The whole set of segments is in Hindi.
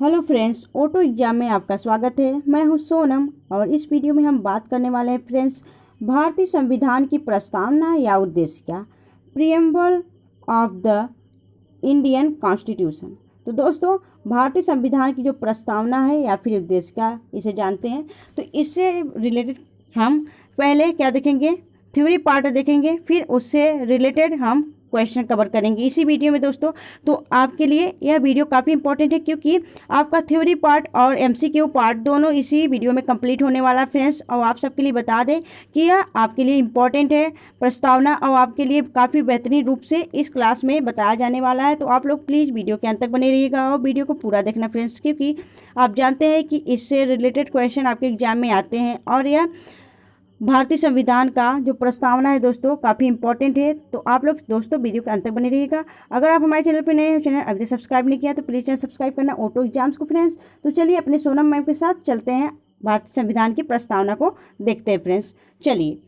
हेलो फ्रेंड्स, ऑटो एग्जाम में आपका स्वागत है। मैं हूं सोनम और इस वीडियो में हम बात करने वाले हैं फ्रेंड्स भारतीय संविधान की प्रस्तावना या उद्देश्य क्या, preamble of the Indian constitution. तो दोस्तों, भारतीय संविधान की जो प्रस्तावना है या फिर उद्देश्य क्या, इसे जानते हैं। तो इससे रिलेटेड हम पहले क्या देखेंगे, थ्योरी पार्ट देखेंगे, फिर उससे रिलेटेड हम क्वेश्चन कवर करेंगे इसी वीडियो में दोस्तों। तो आपके लिए यह वीडियो काफ़ी इंपॉर्टेंट है क्योंकि आपका थ्योरी पार्ट और एमसीक्यू पार्ट दोनों इसी वीडियो में कंप्लीट होने वाला है फ्रेंड्स। और आप सबके लिए बता दें कि यह आपके लिए इम्पॉर्टेंट है प्रस्तावना, और आपके लिए काफ़ी बेहतरीन रूप से इस क्लास में बताया जाने वाला है। तो आप लोग प्लीज़ वीडियो के अंत तक बने रहिएगा और वीडियो को पूरा देखना फ्रेंड्स, क्योंकि आप जानते हैं कि इससे रिलेटेड क्वेश्चन आपके एग्जाम में आते हैं। और यह भारतीय संविधान का जो प्रस्तावना है दोस्तों काफ़ी इंपॉर्टेंट है। तो आप लोग दोस्तों वीडियो के अंत तक बने रहिएगा। अगर आप हमारे चैनल पर नए हो, चैनल अभी तक सब्सक्राइब नहीं किया तो प्लीज़ चैनल सब्सक्राइब करना, ऑटो एग्जाम्स को फ्रेंड्स। तो चलिए अपने सोनम मैम के साथ चलते हैं, भारतीय संविधान की प्रस्तावना को देखते हैं फ्रेंड्स। चलिए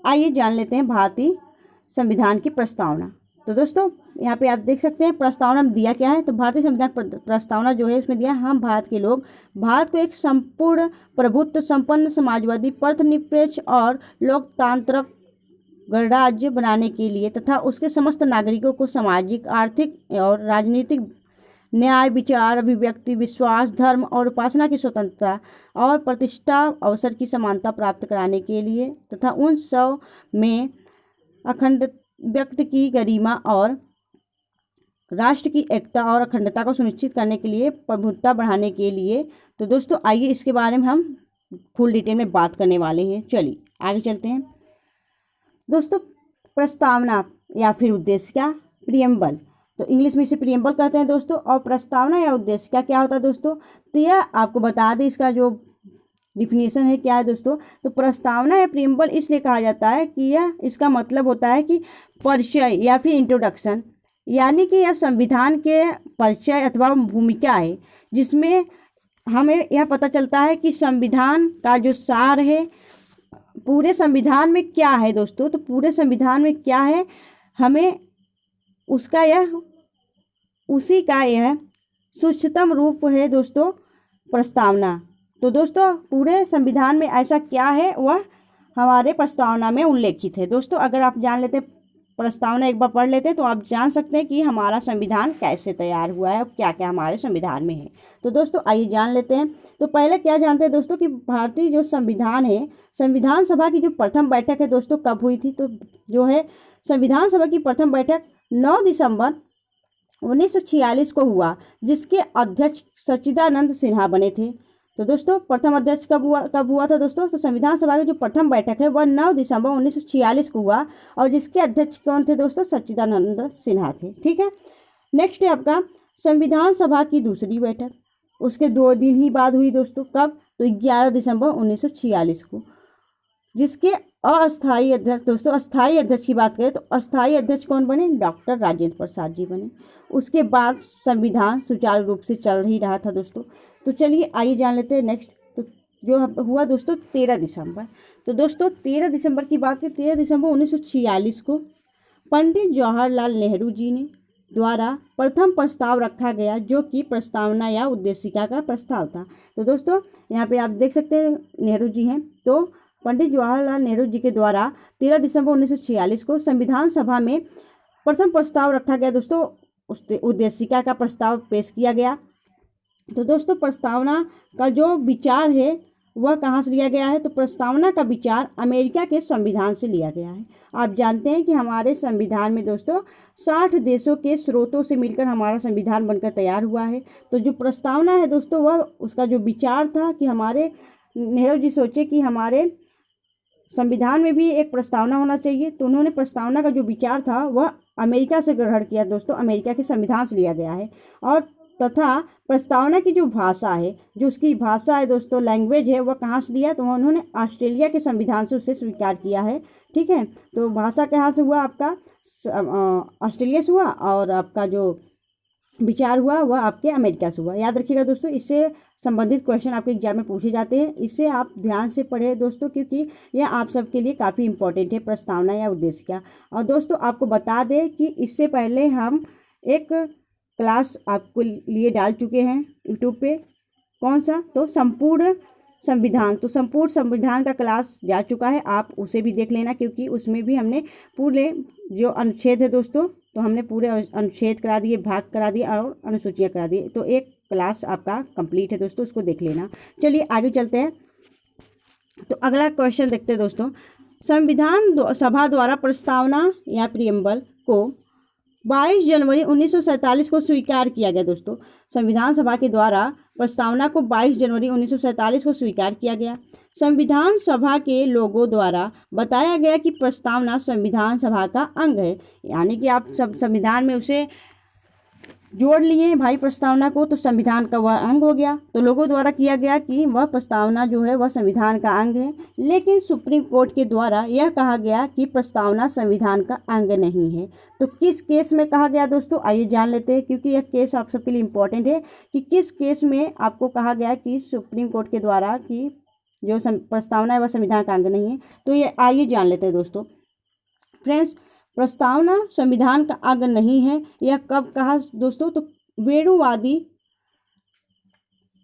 आइए जान लेते हैं भारतीय संविधान की प्रस्तावना। तो दोस्तों यहाँ पे आप देख सकते हैं प्रस्तावना में दिया क्या है। तो भारतीय संविधान प्रस्तावना जो है उसमें दिया, हम भारत के लोग भारत को एक संपूर्ण प्रभुत्व संपन्न समाजवादी धर्मनिरपेक्ष और लोकतांत्रिक गणराज्य बनाने के लिए तथा उसके समस्त नागरिकों को सामाजिक, आर्थिक और राजनीतिक न्याय, विचार, अभिव्यक्ति, विश्वास, धर्म और उपासना की स्वतंत्रता और प्रतिष्ठा, अवसर की समानता प्राप्त कराने के लिए तथा उन सब में अखंड व्यक्ति की गरिमा और राष्ट्र की एकता और अखंडता को सुनिश्चित करने के लिए प्रभुत्वता बढ़ाने के लिए। तो दोस्तों आइए इसके बारे में हम फुल डिटेल में बात करने वाले हैं। चलिए आगे चलते हैं दोस्तों। प्रस्तावना या फिर उद्देश्य क्या, प्रीएम्बल। तो इंग्लिश में इसे प्रीएम्बल कहते हैं दोस्तों। और प्रस्तावना या उद्देश्य क्या क्या होता है दोस्तों, तो यह आपको बता दें इसका जो डिफिनीशन है क्या है दोस्तों। तो प्रस्तावना या प्रीएम्बल इसलिए कहा जाता है कि यह इसका मतलब होता है कि परिचय या फिर इंट्रोडक्शन, यानी कि यह संविधान के परिचय अथवा भूमिका है, जिसमें हमें यह पता चलता है कि संविधान का जो सार है, पूरे संविधान में क्या है दोस्तों। तो पूरे संविधान में क्या है, हमें उसका उसी का यह सूक्ष्मतम रूप है दोस्तों प्रस्तावना। तो दोस्तों पूरे संविधान में ऐसा क्या है वह हमारे प्रस्तावना में उल्लेखित है दोस्तों। अगर आप जान लेते प्रस्तावना एक बार पढ़ लेते तो आप जान सकते हैं कि हमारा संविधान कैसे तैयार हुआ है और क्या क्या हमारे संविधान में है। तो दोस्तों आइए जान लेते हैं। तो पहले क्या जानते हैं दोस्तों कि भारतीय जो संविधान है, संविधान सभा की जो प्रथम बैठक है दोस्तों कब हुई थी। तो जो है संविधान सभा की प्रथम बैठक 9 दिसंबर 1946 को हुआ, जिसके अध्यक्ष सच्चिदानंद सिन्हा बने थे। तो दोस्तों प्रथम अध्यक्ष कब हुआ था दोस्तों। तो संविधान सभा की जो प्रथम बैठक है वह 9 दिसंबर 1946 को हुआ, और जिसके अध्यक्ष कौन थे दोस्तों, सच्चिदानंद सिन्हा थे। ठीक है। नेक्स्ट है आपका संविधान सभा की दूसरी बैठक, उसके 2 दिन ही बाद हुई दोस्तों। कब, तो 11 दिसंबर 1946 को, जिसके अस्थायी अध्यक्ष दोस्तों, अस्थायी अध्यक्ष की बात करें तो अस्थायी अध्यक्ष कौन बने, डॉक्टर राजेंद्र प्रसाद जी बने। उसके बाद संविधान सुचारू रूप से चल ही रहा था दोस्तों। तो चलिए आइए जान लेते हैं नेक्स्ट। तो जो हुआ दोस्तों 13 दिसंबर। तो दोस्तों 13 दिसंबर की बात करें, 13 दिसंबर 1946 को पंडित जवाहरलाल नेहरू जी ने द्वारा प्रथम प्रस्ताव रखा गया, जो कि प्रस्तावना या उद्देशिका का प्रस्ताव था। तो दोस्तों यहाँ पे आप देख सकते हैं नेहरू जी हैं। तो पंडित जवाहरलाल नेहरू जी के द्वारा 13 दिसंबर 1946 को संविधान सभा में प्रथम प्रस्ताव रखा गया दोस्तों, उस उद्देशिका का प्रस्ताव पेश किया गया। तो दोस्तों प्रस्तावना का जो विचार है वह कहाँ से लिया गया है, तो प्रस्तावना का विचार अमेरिका के संविधान से लिया गया है। आप जानते हैं कि हमारे संविधान में दोस्तों 60 देशों के स्रोतों से मिलकर हमारा संविधान बनकर तैयार हुआ है। तो जो प्रस्तावना है दोस्तों वह उसका जो विचार था कि हमारे नेहरू जी सोचे कि हमारे संविधान में भी एक प्रस्तावना होना चाहिए। तो उन्होंने प्रस्तावना का जो विचार था वह अमेरिका से ग्रहण किया दोस्तों, अमेरिका के संविधान से लिया गया है। और तथा प्रस्तावना की जो भाषा है, जो उसकी भाषा है दोस्तों, लैंग्वेज है, वह कहाँ से लिया, तो उन्होंने ऑस्ट्रेलिया के संविधान से उसे स्वीकार किया है। ठीक है। तो भाषा कहाँ से हुआ, आपका ऑस्ट्रेलिया से हुआ, और आपका जो विचार हुआ वह आपके अमेरिका से हुआ। याद रखिएगा दोस्तों, इससे संबंधित क्वेश्चन आपके एग्जाम में पूछे जाते हैं। इसे आप ध्यान से पढ़ें दोस्तों, क्योंकि यह आप सबके लिए काफ़ी इंपॉर्टेंट है, प्रस्तावना या उद्देश्य क्या। और दोस्तों आपको बता दें कि इससे पहले हम एक क्लास आपको लिए डाल चुके हैं यूट्यूब पे। कौन सा? तो संपूर्ण संविधान। तो संपूर्ण संविधान का क्लास जा चुका है, आप उसे भी देख लेना, क्योंकि उसमें भी हमने पूरे जो अनुच्छेद है दोस्तों, तो हमने पूरे अनुच्छेद करा दिए, भाग करा दिए और अनुसूचियाँ करा दी। तो एक क्लास आपका कंप्लीट है दोस्तों, उसको देख लेना। चलिए आगे चलते हैं। तो अगला क्वेश्चन देखते हैं दोस्तों। संविधान सभा द्वारा प्रस्तावना या प्रियम्बल को 22 जनवरी 1947 को स्वीकार किया गया दोस्तों। संविधान सभा के द्वारा प्रस्तावना को 22 जनवरी 1947 को स्वीकार किया गया। संविधान सभा के लोगों द्वारा बताया गया कि प्रस्तावना संविधान सभा का अंग है, यानी कि आप सब संविधान में उसे जोड़ लिए भाई प्रस्तावना को, तो संविधान का वह अंग हो गया। तो लोगों द्वारा किया गया कि वह प्रस्तावना जो है वह संविधान का अंग है, लेकिन सुप्रीम कोर्ट के द्वारा यह कहा गया कि प्रस्तावना संविधान का अंग नहीं है। तो किस केस में कहा गया दोस्तों, आइए जान लेते हैं, क्योंकि यह केस आप सबके लिए इम्पोर्टेंट है कि किस केस में आपको कहा गया कि सुप्रीम कोर्ट के द्वारा कि जो प्रस्तावना है वह संविधान का अंग नहीं है। तो ये आइए जान लेते हैं दोस्तों। फ्रेंड्स, प्रस्तावना संविधान का अंग नहीं है, यह कब कहा दोस्तों? तो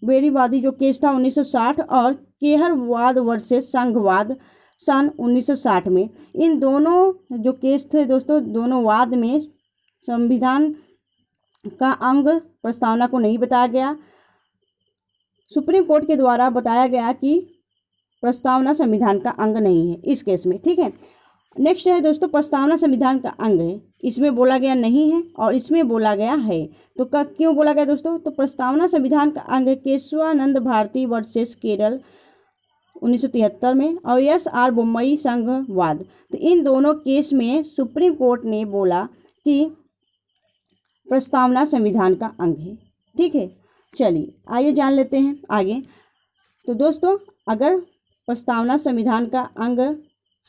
वेरीवादी जो केस था 1960 और केहरवाद वर्सेस संघवाद सन 1960 में, इन दोनों जो केस थे दोस्तों, दोनों वाद में संविधान का अंग प्रस्तावना को नहीं बताया गया। सुप्रीम कोर्ट के द्वारा बताया गया कि प्रस्तावना संविधान का अंग नहीं है इस केस में, ठीक है। नेक्स्ट है दोस्तों, प्रस्तावना संविधान का अंग है, इसमें बोला गया नहीं है और इसमें बोला गया है। तो क्यों बोला गया दोस्तों? तो प्रस्तावना संविधान का अंग है केशवानंद भारती वर्सेस केरल 1973 में और SR बोम्मई संघवाद। तो इन दोनों केस में सुप्रीम कोर्ट ने बोला कि प्रस्तावना संविधान का अंग है, ठीक है। चलिए आइए जान लेते हैं आगे। तो दोस्तों, अगर प्रस्तावना संविधान का अंग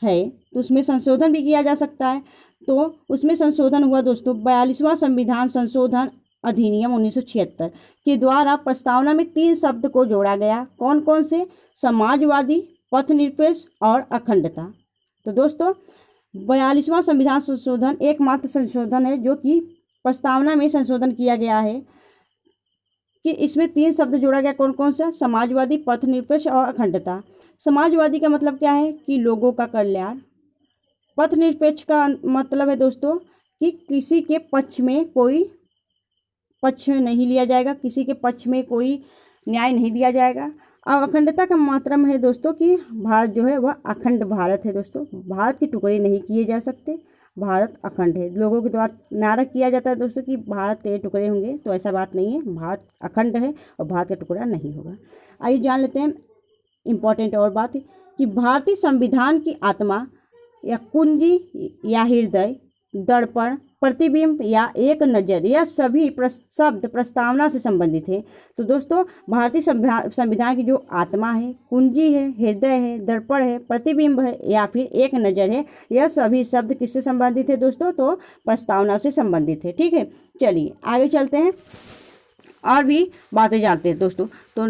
है तो उसमें संशोधन भी किया जा सकता है। तो उसमें संशोधन हुआ दोस्तों 42वां संविधान संशोधन अधिनियम 1976 के द्वारा प्रस्तावना में 3 शब्द को जोड़ा गया। कौन कौन से? समाजवादी, पथनिरपेक्ष और अखंडता। तो दोस्तों, 42वां संविधान संशोधन एकमात्र संशोधन है जो कि प्रस्तावना में संशोधन किया गया है कि इसमें 3 शब्द जोड़ा गया। कौन कौन सा? समाजवादी, पथनिरपेक्ष और अखंडता। समाजवादी का मतलब क्या है? कि लोगों का कल्याण। पथनिरपेक्ष का मतलब है दोस्तों कि किसी के पक्ष में कोई पक्ष नहीं लिया जाएगा, किसी के पक्ष में कोई न्याय नहीं दिया जाएगा। और अखंडता का मतलब है दोस्तों कि भारत जो है वह अखंड भारत है दोस्तों, भारत के टुकड़े नहीं किए जा सकते, भारत अखंड है। लोगों के द्वारा नारा किया जाता है दोस्तों कि भारत तेरे टुकड़े होंगे, तो ऐसा बात नहीं है, भारत अखंड है और भारत का टुकड़ा नहीं होगा। आइए जान लेते हैं इम्पॉर्टेंट और बात कि भारतीय संविधान की आत्मा या कुंजी या हृदय, दर्पण, प्रतिबिंब या एक नज़र, यह सभी शब्द प्रस्तावना से संबंधित है। तो दोस्तों, भारतीय संविधान की जो आत्मा है, कुंजी है, हृदय है, दर्पण है, प्रतिबिंब है या फिर एक नज़र है, यह सभी शब्द किससे संबंधित है दोस्तों? तो प्रस्तावना से संबंधित है, ठीक है। चलिए आगे चलते हैं और भी बातें जानते हैं दोस्तों। तो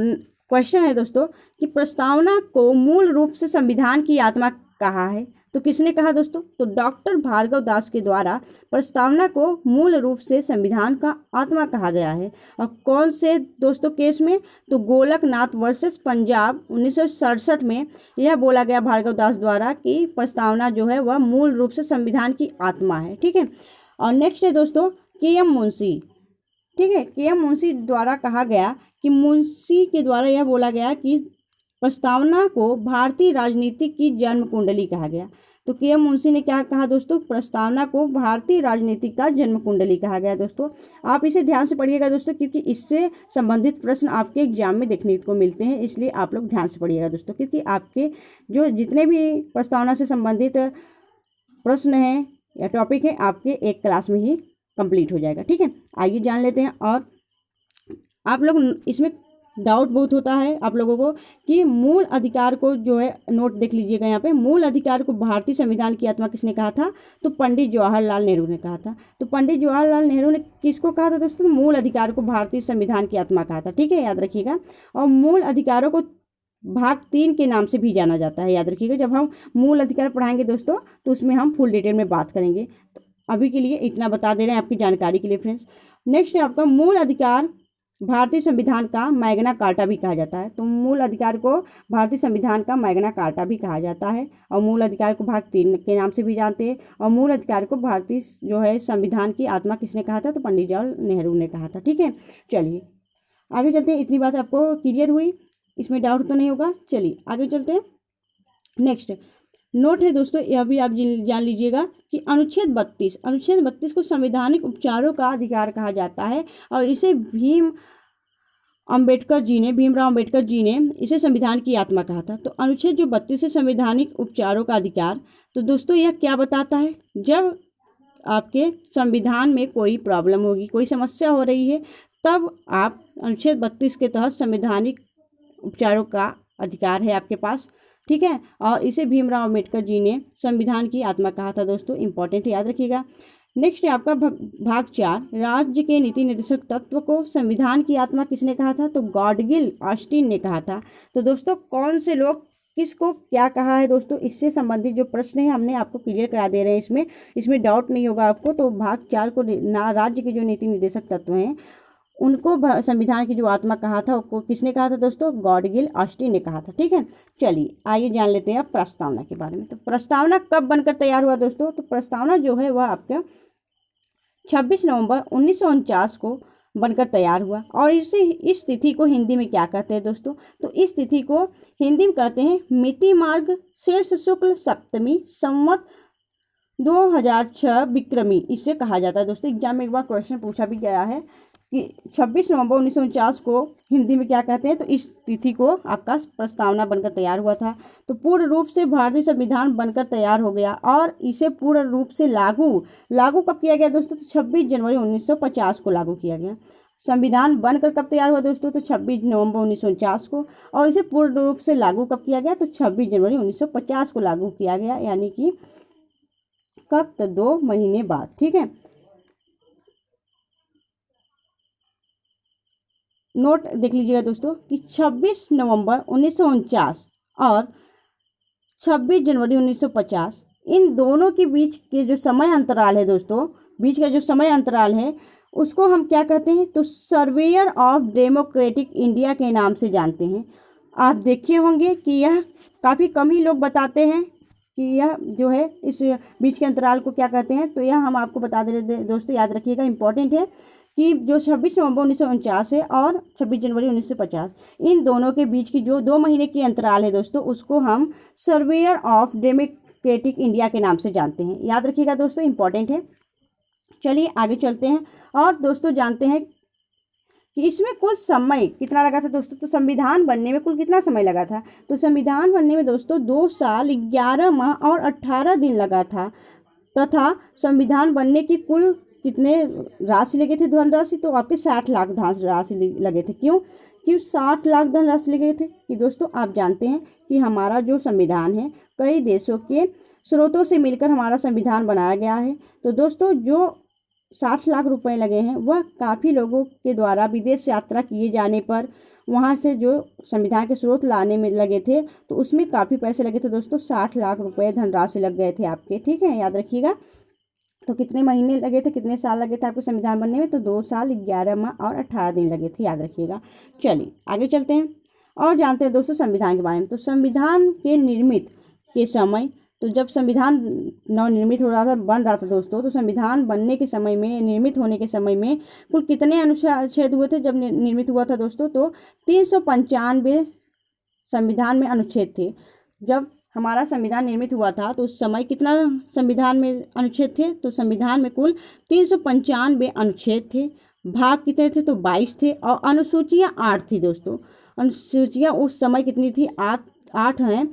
क्वेश्चन है दोस्तों कि प्रस्तावना को मूल रूप से संविधान की आत्मा कहा है। तो किसने कहा दोस्तों? तो डॉक्टर भार्गव दास के द्वारा प्रस्तावना को मूल रूप से संविधान का आत्मा कहा गया है। और कौन से दोस्तों केस में? तो गोलकनाथ वर्सेस पंजाब 1967 में यह बोला गया भार्गव दास द्वारा कि प्रस्तावना जो है वह मूल रूप से संविधान की आत्मा है, ठीक है। और नेक्स्ट है दोस्तों KM मुंशी, ठीक है। KM मुंशी द्वारा कहा गया कि मुंशी के द्वारा यह बोला गया कि प्रस्तावना को भारतीय राजनीति की जन्म कुंडली कहा गया। तो KM मुंशी ने क्या कहा दोस्तों? प्रस्तावना को भारतीय राजनीति का जन्म कुंडली कहा गया। दोस्तों, आप इसे ध्यान से पढ़िएगा दोस्तों, क्योंकि इससे संबंधित प्रश्न आपके एग्जाम में देखने को मिलते हैं, इसलिए आप लोग ध्यान से पढ़िएगा दोस्तों, क्योंकि आपके जो जितने भी प्रस्तावना से संबंधित प्रश्न हैं या टॉपिक है आपके एक क्लास में ही कंप्लीट हो जाएगा, ठीक है। आइए जान लेते हैं। और आप लोग इसमें डाउट बहुत होता है आप लोगों को कि मूल अधिकार को जो है, नोट देख लीजिएगा यहाँ पे, मूल अधिकार को भारतीय संविधान की आत्मा किसने कहा था? तो पंडित जवाहरलाल नेहरू ने कहा था। तो पंडित जवाहरलाल नेहरू ने किसको कहा था दोस्तों? मूल अधिकार को भारतीय संविधान की आत्मा कहा था, ठीक है, याद रखिएगा। और मूल अधिकारों को भाग 3 के नाम से भी जाना जाता है, याद रखिएगा। जब हम मूल अधिकार पढ़ाएंगे दोस्तों तो उसमें हम फुल डिटेल में बात करेंगे। तो अभी के लिए इतना बता दे रहे हैं आपकी जानकारी के लिए फ्रेंड्स। नेक्स्ट है आपका मूल अधिकार भारतीय संविधान का मैग्ना कार्टा भी कहा जाता है। तो मूल अधिकार को भारतीय संविधान का मैग्ना कार्टा भी कहा जाता है और मूल अधिकार को भाग 3 के नाम से भी जानते हैं। और मूल अधिकार को भारतीय जो है संविधान की आत्मा किसने कहा था? तो पंडित जवाहरलाल नेहरू ने कहा था। ठीक है, चलिए आगे चलते हैं। इतनी बात आपको क्लियर हुई, इसमें डाउट तो नहीं होगा। चलिए आगे चलते हैं। नेक्स्ट नोट है दोस्तों, यह भी आप जान लीजिएगा कि अनुच्छेद 32 को संवैधानिक उपचारों का अधिकार कहा जाता है और इसे भीमराव अम्बेडकर जी ने इसे संविधान की आत्मा कहा था। तो अनुच्छेद जो 32 है संवैधानिक उपचारों का अधिकार, तो दोस्तों यह क्या बताता है? जब आपके संविधान में कोई प्रॉब्लम होगी, कोई समस्या हो रही है, तब आप अनुच्छेद 32 के तहत संवैधानिक उपचारों का अधिकार है आपके पास। ठीक है, और इसे भीमराव अम्बेडकर जी ने संविधान की आत्मा कहा था दोस्तों, इंपॉर्टेंट है, याद रखिएगा। नेक्स्ट है आपका भाग 4, राज्य के नीति निर्देशक तत्व को संविधान की आत्मा किसने कहा था? तो गॉडगिल ऑस्टिन ने कहा था। तो दोस्तों कौन से लोग किसको क्या कहा है दोस्तों, इससे संबंधित जो प्रश्न है हमने आपको क्लियर करा दे रहे हैं, इसमें डाउट नहीं होगा आपको। तो भाग 4 को राज्य के जो नीति निर्देशक तत्व हैं उनको संविधान की जो आत्मा कहा था उसको किसने कहा था दोस्तों? गॉडगिल ऑस्टिन ने कहा था। ठीक है, चलिए आइए जान लेते हैं अब प्रस्तावना के बारे में। तो प्रस्तावना कब बनकर तैयार हुआ दोस्तों? तो प्रस्तावना जो है वह आपका 26 नवंबर 1949 को बनकर तैयार हुआ। और इस तिथि को हिंदी में क्या कहते हैं दोस्तों? तो इस तिथि को हिंदी में कहते हैं मिति मार्ग शेष शुक्ल सप्तमी संवत 2006 विक्रमी, इससे कहा जाता है दोस्तों। एग्जाम में एक बार क्वेश्चन पूछा भी गया है कि 26 नवंबर 1949 को हिंदी में क्या कहते हैं? तो इस तिथि को आपका प्रस्तावना बनकर तैयार हुआ था। तो पूर्ण रूप से भारतीय संविधान बनकर तैयार हो गया और इसे पूर्ण रूप से लागू कब किया गया दोस्तों? तो 26 जनवरी 1950 को लागू किया गया। संविधान बनकर कब तैयार हुआ दोस्तों? तो 26 नवंबर 1949 को। और इसे पूर्ण रूप से लागू कब किया गया? तो 26 जनवरी 1950 को लागू किया गया, यानी कि कब? तो 2 महीने बाद। ठीक है, नोट देख लीजिएगा दोस्तों कि 26 नवंबर 1949 और 26 जनवरी 1950 इन दोनों के बीच के जो समय अंतराल है दोस्तों, बीच का जो समय अंतराल है उसको हम क्या कहते हैं? तो सर्वेयर ऑफ डेमोक्रेटिक इंडिया के नाम से जानते हैं। आप देखे होंगे कि यह काफ़ी कम ही लोग बताते हैं कि यह जो है इस बीच के अंतराल को क्या कहते हैं। तो यह हम आपको बता दे रहे दोस्तों, याद रखिएगा, इंपॉर्टेंट है कि जो 26 नवंबर 1949 है और 26 जनवरी 1950 इन दोनों के बीच की जो 2 महीने की अंतराल है दोस्तों, उसको हम सर्वेयर ऑफ डेमोक्रेटिक इंडिया के नाम से जानते हैं। याद रखिएगा दोस्तों, इंपॉर्टेंट है। चलिए आगे चलते हैं और दोस्तों जानते हैं कि इसमें कुल समय कितना लगा था दोस्तों। तो संविधान बनने में कुल कितना समय लगा था? तो संविधान बनने में दोस्तों 2 साल 11 माह और 18 दिन लगा था। तथा संविधान बनने की कुल कितने राशि लगे थे धनराशि? तो आपके 60 लाख धनराशि लगे थे। क्यों 60 लाख धनराशि लगे थे? कि दोस्तों आप जानते हैं कि हमारा जो संविधान है कई देशों के स्रोतों से मिलकर हमारा संविधान बनाया गया है। तो दोस्तों जो 60 लाख रुपए लगे हैं वह काफ़ी लोगों के द्वारा विदेश यात्रा किए जाने पर वहाँ से जो संविधान के स्रोत लाने में लगे थे, तो उसमें काफ़ी पैसे लगे थे दोस्तों। 60 लाख रुपए धनराशि लग गए थे आपके। ठीक है, याद रखिएगा। तो कितने महीने लगे थे, कितने साल लगे थे आपके संविधान बनने में? तो 2 साल 11 माह और 18 दिन लगे थे, याद रखिएगा। चलिए आगे चलते हैं और जानते हैं दोस्तों संविधान के बारे में। तो संविधान के निर्मित के समय, तो जब संविधान नवनिर्मित हो रहा था, बन रहा था दोस्तों, तो संविधान बनने के समय में, निर्मित होने के समय में कुल कितने अनुच्छेद हुए थे जब निर्मित हुआ था दोस्तों? तो 395 संविधान में अनुच्छेद थे। जब हमारा संविधान निर्मित हुआ था तो उस समय कितना संविधान में अनुच्छेद थे? तो संविधान में कुल 395 अनुच्छेद थे। भाग कितने थे? तो 22 थे। और अनुसूचियां 8 थी दोस्तों। अनुसूचियां उस समय कितनी थी? 8 हैं।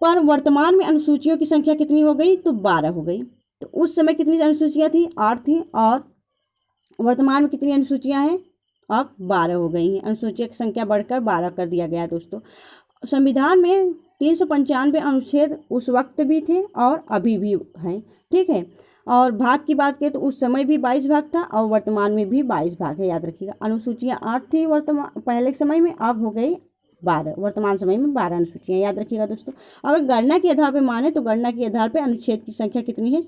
पर वर्तमान में अनुसूचियों की संख्या कितनी हो गई? तो 12 हो गई। तो उस समय कितनी अनुसूचियां थी? 8 थी। और वर्तमान में कितनी अनुसूचियां हैं? अब 12 हो गई हैं। अनुसूचियों की संख्या बढ़कर 12 कर दिया गया दोस्तों। संविधान में 395 अनुच्छेद उस वक्त भी थे और अभी भी हैं। ठीक है, और भाग की बात करें तो उस समय भी 22 भाग था और वर्तमान में भी 22 भाग है, याद रखिएगा। अनुसूचियां 8 थी वर्तमान पहले समय में, अब हो गई 12, वर्तमान समय में 12 अनुसूचियां, याद रखिएगा दोस्तों। अगर गणना के आधार पर माने तो गणना के आधार पर अनुच्छेद की संख्या कितनी है?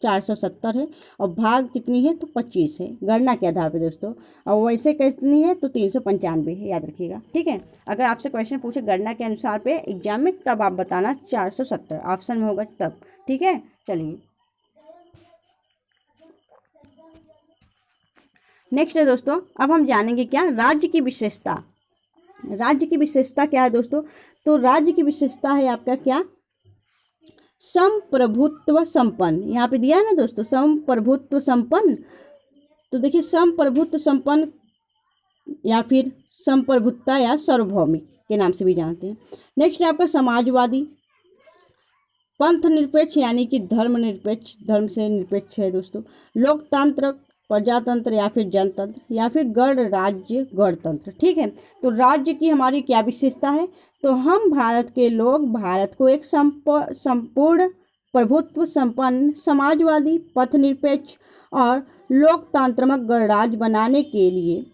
470 है, और भाग कितनी है तो 25 है गणना के आधार पे दोस्तों, और वैसे कितनी है तो 395 है, याद रखिएगा। ठीक है, अगर आपसे क्वेश्चन पूछे गणना के अनुसार पे एग्जाम में, तब आप बताना 470 ऑप्शन में होगा तब। ठीक है, चलिए नेक्स्ट है दोस्तों, अब हम जानेंगे क्या राज्य की विशेषता। राज्य की विशेषता क्या है दोस्तों, तो राज्य की विशेषता है आपका क्या, संप्रभुत्व संपन्न। यहाँ पे दिया है ना दोस्तों, संप्रभुत्व संपन्न। तो देखिए संप्रभुत्व संपन्न या फिर संप्रभुत्ता या सार्वभौमिक के नाम से भी जानते हैं। नेक्स्ट है आपका समाजवादी, पंथ निरपेक्ष यानी कि धर्मनिरपेक्ष, धर्म से निरपेक्ष है दोस्तों। लोकतंत्र, प्रजातंत्र या फिर जनतंत्र, या फिर गणराज्य गणतंत्र। ठीक है, तो राज्य की हमारी क्या विशेषता है, तो हम भारत के लोग भारत को एक संपूर्ण प्रभुत्व संपन्न समाजवादी, पथ निरपेक्ष और लोकतंत्रात्मक गणराज्य बनाने के लिए,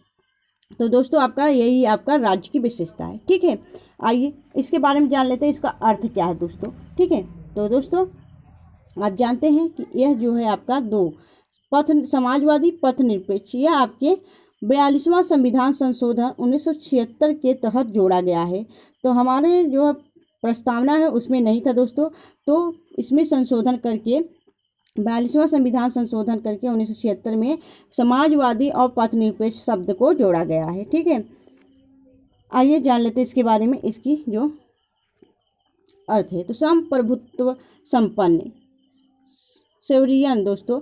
तो दोस्तों आपका यही आपका राज्य की विशेषता है। ठीक है, आइए इसके बारे में जान लेते हैं, इसका अर्थ क्या है दोस्तों। ठीक है, तो दोस्तों आप जानते हैं कि यह जो है आपका दो पथ, समाजवादी पथ निरपेक्ष, यह आपके 42वां संविधान संशोधन 1976 के तहत जोड़ा गया है। तो हमारे जो प्रस्तावना है उसमें नहीं था दोस्तों, तो इसमें संशोधन करके 42वां संविधान संशोधन करके 1976 में समाजवादी और पथ निरपेक्ष शब्द को जोड़ा गया है। ठीक है, आइए जान लेते हैं इसके बारे में, इसकी जो अर्थ है। तो संप्रभुत्व संपन्न, सेवरियन दोस्तों,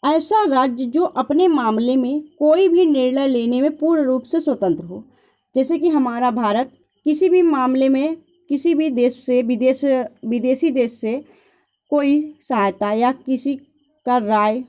ऐसा राज्य जो अपने मामले में कोई भी निर्णय लेने में पूर्ण रूप से स्वतंत्र हो। जैसे कि हमारा भारत किसी भी मामले में किसी भी देश से, विदेशी देश से कोई सहायता या किसी का राय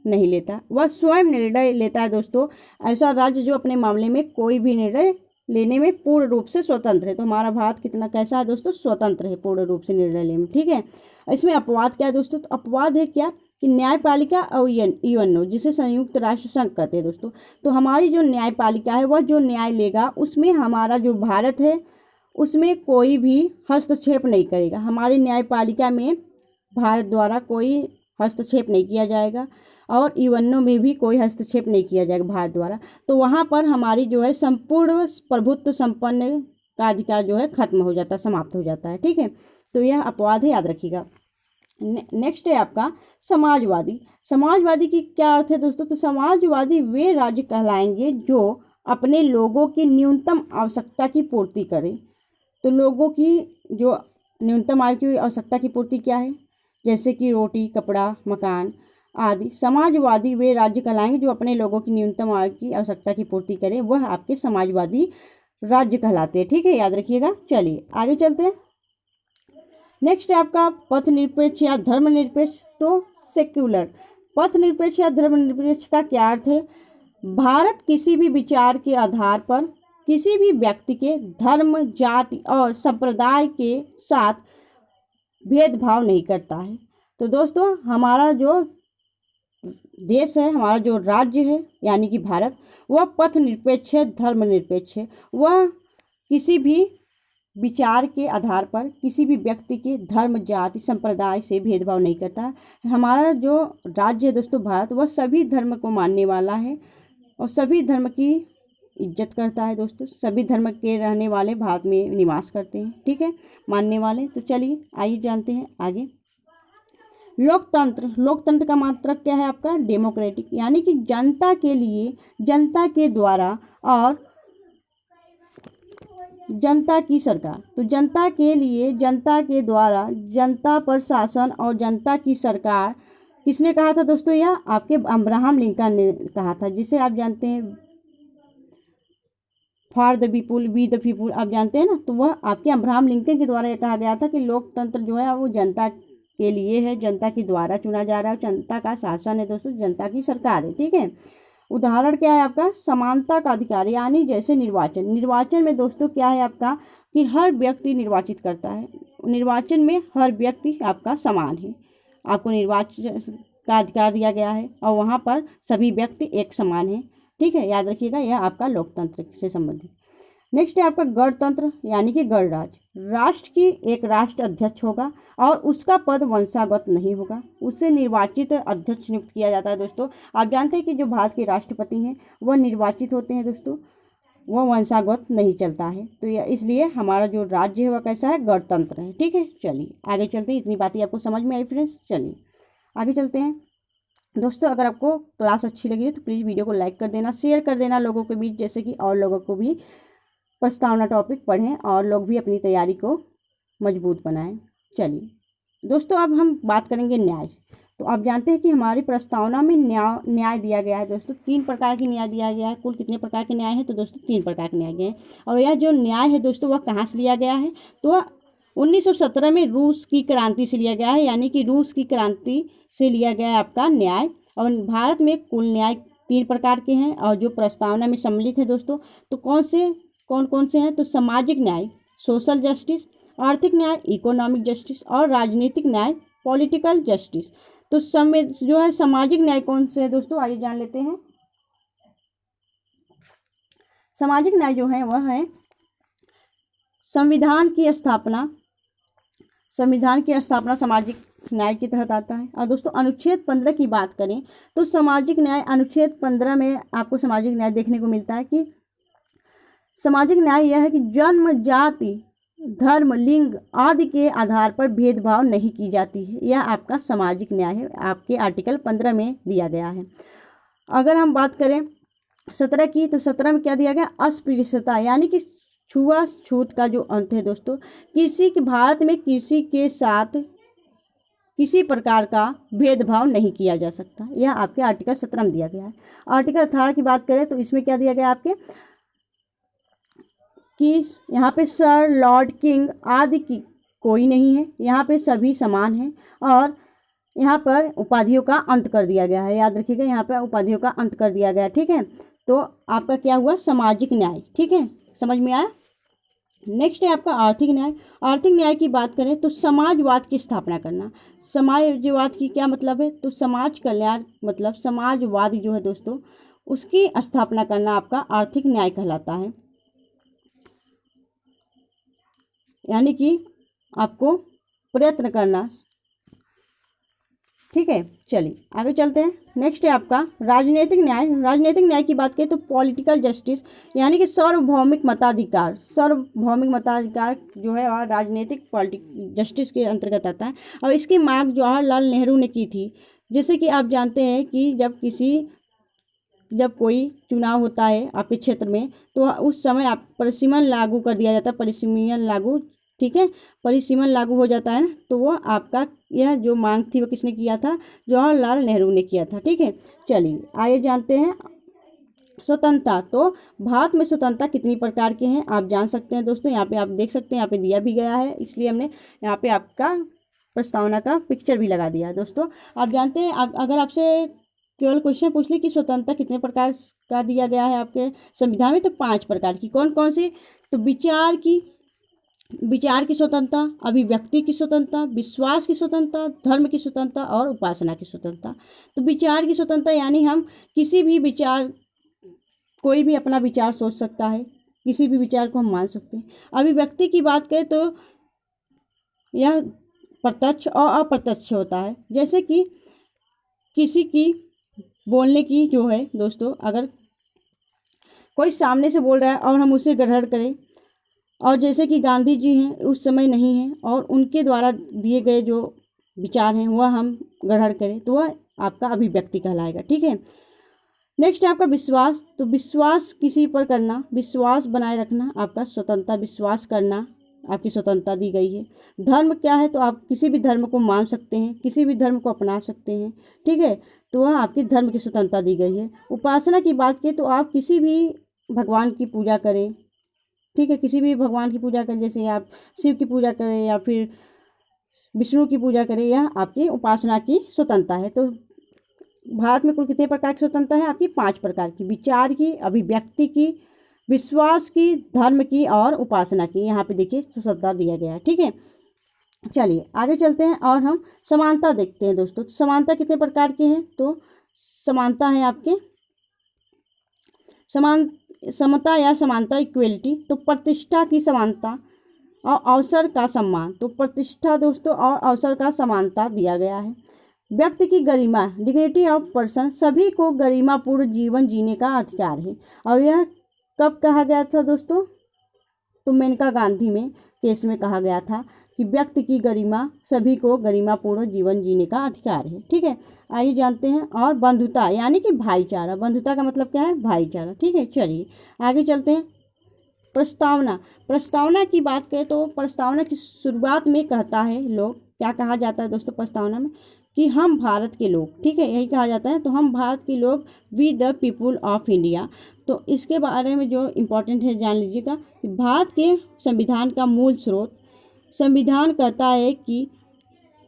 नहीं लेता, वह स्वयं निर्णय लेता है दोस्तों। ऐसा राज्य जो अपने मामले में कोई भी निर्णय लेने में पूर्ण रूप से स्वतंत्र है। तो हमारा भारत कितना कैसा है दोस्तों, स्वतंत्र है पूर्ण रूप से निर्णय लेने में। ठीक है, इसमें अपवाद क्या है दोस्तों, तो अपवाद है क्या कि न्यायपालिका और यूएनओ, जिसे संयुक्त राष्ट्र संघ कहते हैं दोस्तों। तो हमारी जो न्यायपालिका है वह जो न्याय लेगा उसमें हमारा जो भारत है उसमें कोई भी हस्तक्षेप नहीं करेगा। हमारी न्यायपालिका में भारत द्वारा कोई हस्तक्षेप नहीं किया जाएगा, और यूएनओ में भी कोई हस्तक्षेप नहीं किया जाएगा भारत द्वारा। तो वहाँ पर हमारी जो है संपूर्ण प्रभुत्व संपन्न का अधिकार जो है खत्म हो जाता है, समाप्त हो जाता है। ठीक है, तो यह अपवाद है, याद रखिएगा। नेक्स्ट है आपका समाजवादी। समाजवादी की क्या अर्थ है दोस्तों, तो समाजवादी वे राज्य कहलाएंगे जो अपने लोगों की न्यूनतम आवश्यकता की पूर्ति करें। तो लोगों की जो न्यूनतम आय की आवश्यकता की पूर्ति क्या है, जैसे कि रोटी, कपड़ा, मकान आदि। समाजवादी वे राज्य कहलाएंगे जो अपने लोगों की न्यूनतम आय की आवश्यकता की पूर्ति करें, वह आपके समाजवादी राज्य कहलाते हैं। ठीक है, याद रखिएगा। चलिए आगे चलते हैं। नेक्स्ट है आपका पथ निरपेक्ष या धर्मनिरपेक्ष। तो सेक्युलर, पथ निरपेक्ष या धर्मनिरपेक्ष का क्या अर्थ है, भारत किसी भी विचार के आधार पर किसी भी व्यक्ति के धर्म, जाति और संप्रदाय के साथ भेदभाव नहीं करता है। तो दोस्तों हमारा जो देश है, हमारा जो राज्य है यानी कि भारत, वह पथ निरपेक्ष है, धर्मनिरपेक्ष है। वह किसी भी विचार के आधार पर किसी भी व्यक्ति के धर्म, जाति, संप्रदाय से भेदभाव नहीं करता। हमारा जो राज्य है दोस्तों भारत, वह सभी धर्म को मानने वाला है और सभी धर्म की इज्जत करता है दोस्तों। सभी धर्म के रहने वाले भारत में निवास करते हैं। ठीक है, मानने वाले। तो चलिए आइए जानते हैं आगे। लोकतंत्र, लोकतंत्र का मात्रक क्या है आपका, डेमोक्रेटिक, यानी कि जनता के लिए, जनता के द्वारा और जनता की सरकार। तो जनता के लिए, जनता के द्वारा, जनता पर शासन और जनता की सरकार किसने कहा था दोस्तों, यह आपके अब्राहम लिंकन ने कहा था, जिसे आप जानते हैं for the people we the people, आप जानते हैं ना। तो वह आपके अब्राहम लिंकन के द्वारा यह कहा गया था कि लोकतंत्र जो है वो जनता के लिए है, जनता के द्वारा चुना जा रहा है, जनता का शासन है दोस्तों, जनता की सरकार है। ठीक है, उदाहरण क्या है आपका, समानता का अधिकार, यानी जैसे निर्वाचन। निर्वाचन में दोस्तों क्या है आपका कि हर व्यक्ति निर्वाचित करता है। निर्वाचन में हर व्यक्ति आपका समान है, आपको निर्वाचन का अधिकार दिया गया है और वहाँ पर सभी व्यक्ति एक समान है। ठीक है, याद रखिएगा, यह आपका लोकतंत्र से संबंधित। नेक्स्ट है आपका गणतंत्र यानी कि गणराज्य। राष्ट्र की एक राष्ट्र अध्यक्ष होगा और उसका पद वंशागत नहीं होगा, उसे निर्वाचित अध्यक्ष नियुक्त किया जाता है। दोस्तों आप जानते हैं कि जो भारत के राष्ट्रपति हैं वह निर्वाचित होते हैं दोस्तों, वह वंशागत नहीं चलता है। तो यह इसलिए हमारा जो राज्य है वह कैसा है, गणतंत्र है। ठीक है, चलिए आगे चलते हैं। इतनी बातें आपको समझ में आई फ्रेंड्स, चलिए आगे चलते हैं। दोस्तों अगर आपको क्लास अच्छी लगी है तो प्लीज़ वीडियो को लाइक कर देना, शेयर कर देना लोगों के बीच, जैसे कि और लोगों को भी प्रस्तावना टॉपिक पढ़ें और लोग भी अपनी तैयारी को मजबूत बनाएं। चलिए दोस्तों अब हम बात करेंगे न्याय। तो आप जानते हैं कि हमारी प्रस्तावना में न्याय दिया गया है दोस्तों, 3 प्रकार की न्याय दिया गया है। कुल कितने प्रकार के न्याय हैं, तो दोस्तों 3 प्रकार के न्याय गए हैं। और यह जो न्याय है दोस्तों वह कहाँ से लिया गया है, तो 1917 में रूस की क्रांति से लिया गया है, यानी कि रूस की क्रांति से लिया गया है आपका न्याय। और भारत में कुल न्याय 3 प्रकार के हैं और जो प्रस्तावना में सम्मिलित है दोस्तों, तो कौन कौन से हैं, तो सामाजिक न्याय सोशल जस्टिस, आर्थिक न्याय इकोनॉमिक जस्टिस और राजनीतिक न्याय पॉलिटिकल जस्टिस। तो जो है सामाजिक न्याय कौन से है दोस्तों, आइए जान लेते हैं। सामाजिक न्याय जो है वह है संविधान की स्थापना सामाजिक न्याय के तहत आता है। और दोस्तों अनुच्छेद 15 की बात करें तो सामाजिक न्याय अनुच्छेद 15 में आपको सामाजिक न्याय देखने को मिलता है कि सामाजिक न्याय यह है कि जन्म, जाति, धर्म, लिंग आदि के आधार पर भेदभाव नहीं की जाती है। यह आपका सामाजिक न्याय है, आपके आर्टिकल 15 में दिया गया है। अगर हम बात करें 17 की, तो 17 में क्या दिया गया, अस्पृश्यता यानी कि छुआछूत का जो अंत है दोस्तों, भारत में किसी के साथ किसी प्रकार का भेदभाव नहीं किया जा सकता। यह आपके आर्टिकल 17 में दिया गया है। आर्टिकल 18 की बात करें तो इसमें क्या दिया गया आपके कि यहाँ पे सर, लॉर्ड, किंग आदि की कोई नहीं है, यहाँ पे सभी समान हैं। और यहाँ पर उपाधियों का अंत कर दिया गया है, याद रखिएगा यहाँ पर उपाधियों का अंत कर दिया गया। ठीक है, तो आपका क्या हुआ, सामाजिक न्याय। ठीक है, समझ में आया। नेक्स्ट है आपका आर्थिक न्याय। आर्थिक न्याय की बात करें तो समाजवाद की स्थापना करना। समाजवाद की क्या मतलब है, तो समाज कल्याण मतलब समाजवाद जो है दोस्तों उसकी स्थापना करना आपका आर्थिक न्याय कहलाता है। यानी कि आपको प्रयत्न करना। ठीक है, चलिए आगे चलते हैं। नेक्स्ट है आपका राजनीतिक न्याय। राजनीतिक न्याय की बात करें तो पॉलिटिकल जस्टिस यानी कि सार्वभौमिक मताधिकार जो है और राजनीतिक जस्टिस के अंतर्गत आता है। और इसकी मांग जवाहरलाल नेहरू ने की थी। जैसे कि आप जानते हैं कि जब कोई चुनाव होता है आपके क्षेत्र में तो उस समय आप परिसीमन लागू कर दिया जाता है, परिसीमन लागू। ठीक है, परिसीमन लागू हो जाता है ना, तो वो आपका यह जो मांग थी वो किसने किया था, जवाहरलाल नेहरू ने किया था। ठीक है, चलिए आइए जानते हैं स्वतंत्रता। तो भारत में स्वतंत्रता कितनी प्रकार के हैं आप जान सकते हैं दोस्तों। यहाँ पे आप देख सकते हैं, यहाँ पे दिया भी गया है, इसलिए हमने यहाँ पे आपका प्रस्तावना का पिक्चर भी लगा दिया है दोस्तों। आप जानते हैं अगर आपसे केवल क्वेश्चन पूछ ले कि स्वतंत्रता कितने प्रकार का दिया गया है आपके संविधान में, तो 5 प्रकार की। कौन कौन सी, तो विचार की स्वतंत्रता, अभिव्यक्ति की स्वतंत्रता, विश्वास की स्वतंत्रता, धर्म की स्वतंत्रता और उपासना की स्वतंत्रता। तो विचार की स्वतंत्रता यानी हम किसी भी विचार, कोई भी अपना विचार सोच सकता है, किसी भी विचार को हम मान सकते हैं। अभिव्यक्ति की बात करें तो यह प्रत्यक्ष और अप्रत्यक्ष होता है। जैसे कि किसी की बोलने की जो है दोस्तों, अगर कोई सामने से बोल रहा है और हम उसे ग्रहण करें, और जैसे कि गांधी जी हैं उस समय नहीं हैं और उनके द्वारा दिए गए जो विचार हैं वह हम ग्रहण करें, तो वह आपका अभिव्यक्ति कहलाएगा। ठीक है, नेक्स्ट है आपका विश्वास। तो विश्वास किसी पर करना, विश्वास बनाए रखना आपका स्वतंत्रता, विश्वास करना आपकी स्वतंत्रता दी गई है। धर्म क्या है, तो आप किसी भी धर्म को मान सकते हैं, किसी भी धर्म को अपना सकते हैं। ठीक है, तो वह आपकी धर्म की स्वतंत्रता दी गई है। उपासना की बात करें तो आप किसी भी भगवान की पूजा करें। ठीक है, किसी भी भगवान की पूजा करें, जैसे आप शिव की पूजा करें या फिर विष्णु की पूजा करें, यह आपकी उपासना की स्वतंत्रता है। तो भारत में कुल कितने प्रकार की स्वतंत्रता है आपकी, 5 प्रकार की। विचार की, अभिव्यक्ति की, विश्वास की, धर्म की और उपासना की। यहाँ पे देखिए स्वतंत्रता दिया गया है। ठीक है, चलिए आगे चलते हैं और हम समानता देखते हैं दोस्तों। तो समानता कितने प्रकार की है, तो समानता है आपके समता या समानता इक्वलिटी, तो प्रतिष्ठा की समानता और अवसर का सम्मान, तो प्रतिष्ठा दोस्तों और अवसर का समानता दिया गया है। व्यक्ति की गरिमा, डिग्निटी ऑफ पर्सन, सभी को गरिमापूर्ण जीवन जीने का अधिकार है। और यह कब कहा गया था दोस्तों? तो मेनका गांधी में केस में कहा गया था कि व्यक्ति की गरिमा, सभी को गरिमापूर्ण जीवन जीने का अधिकार है। ठीक है, आइए जानते हैं। और बंधुता यानी कि भाईचारा, बंधुता का मतलब क्या है? भाईचारा। ठीक है, चलिए आगे चलते हैं। प्रस्तावना, प्रस्तावना की बात करें तो प्रस्तावना की शुरुआत में कहता है लोग, क्या कहा जाता है दोस्तों प्रस्तावना में? कि हम भारत के लोग, ठीक है, यही कहा जाता है। तो हम भारत के लोग, we the people of India. तो इसके बारे में जो इम्पोर्टेंट है जान लीजिएगा कि भारत के संविधान का मूल स्रोत, संविधान कहता है कि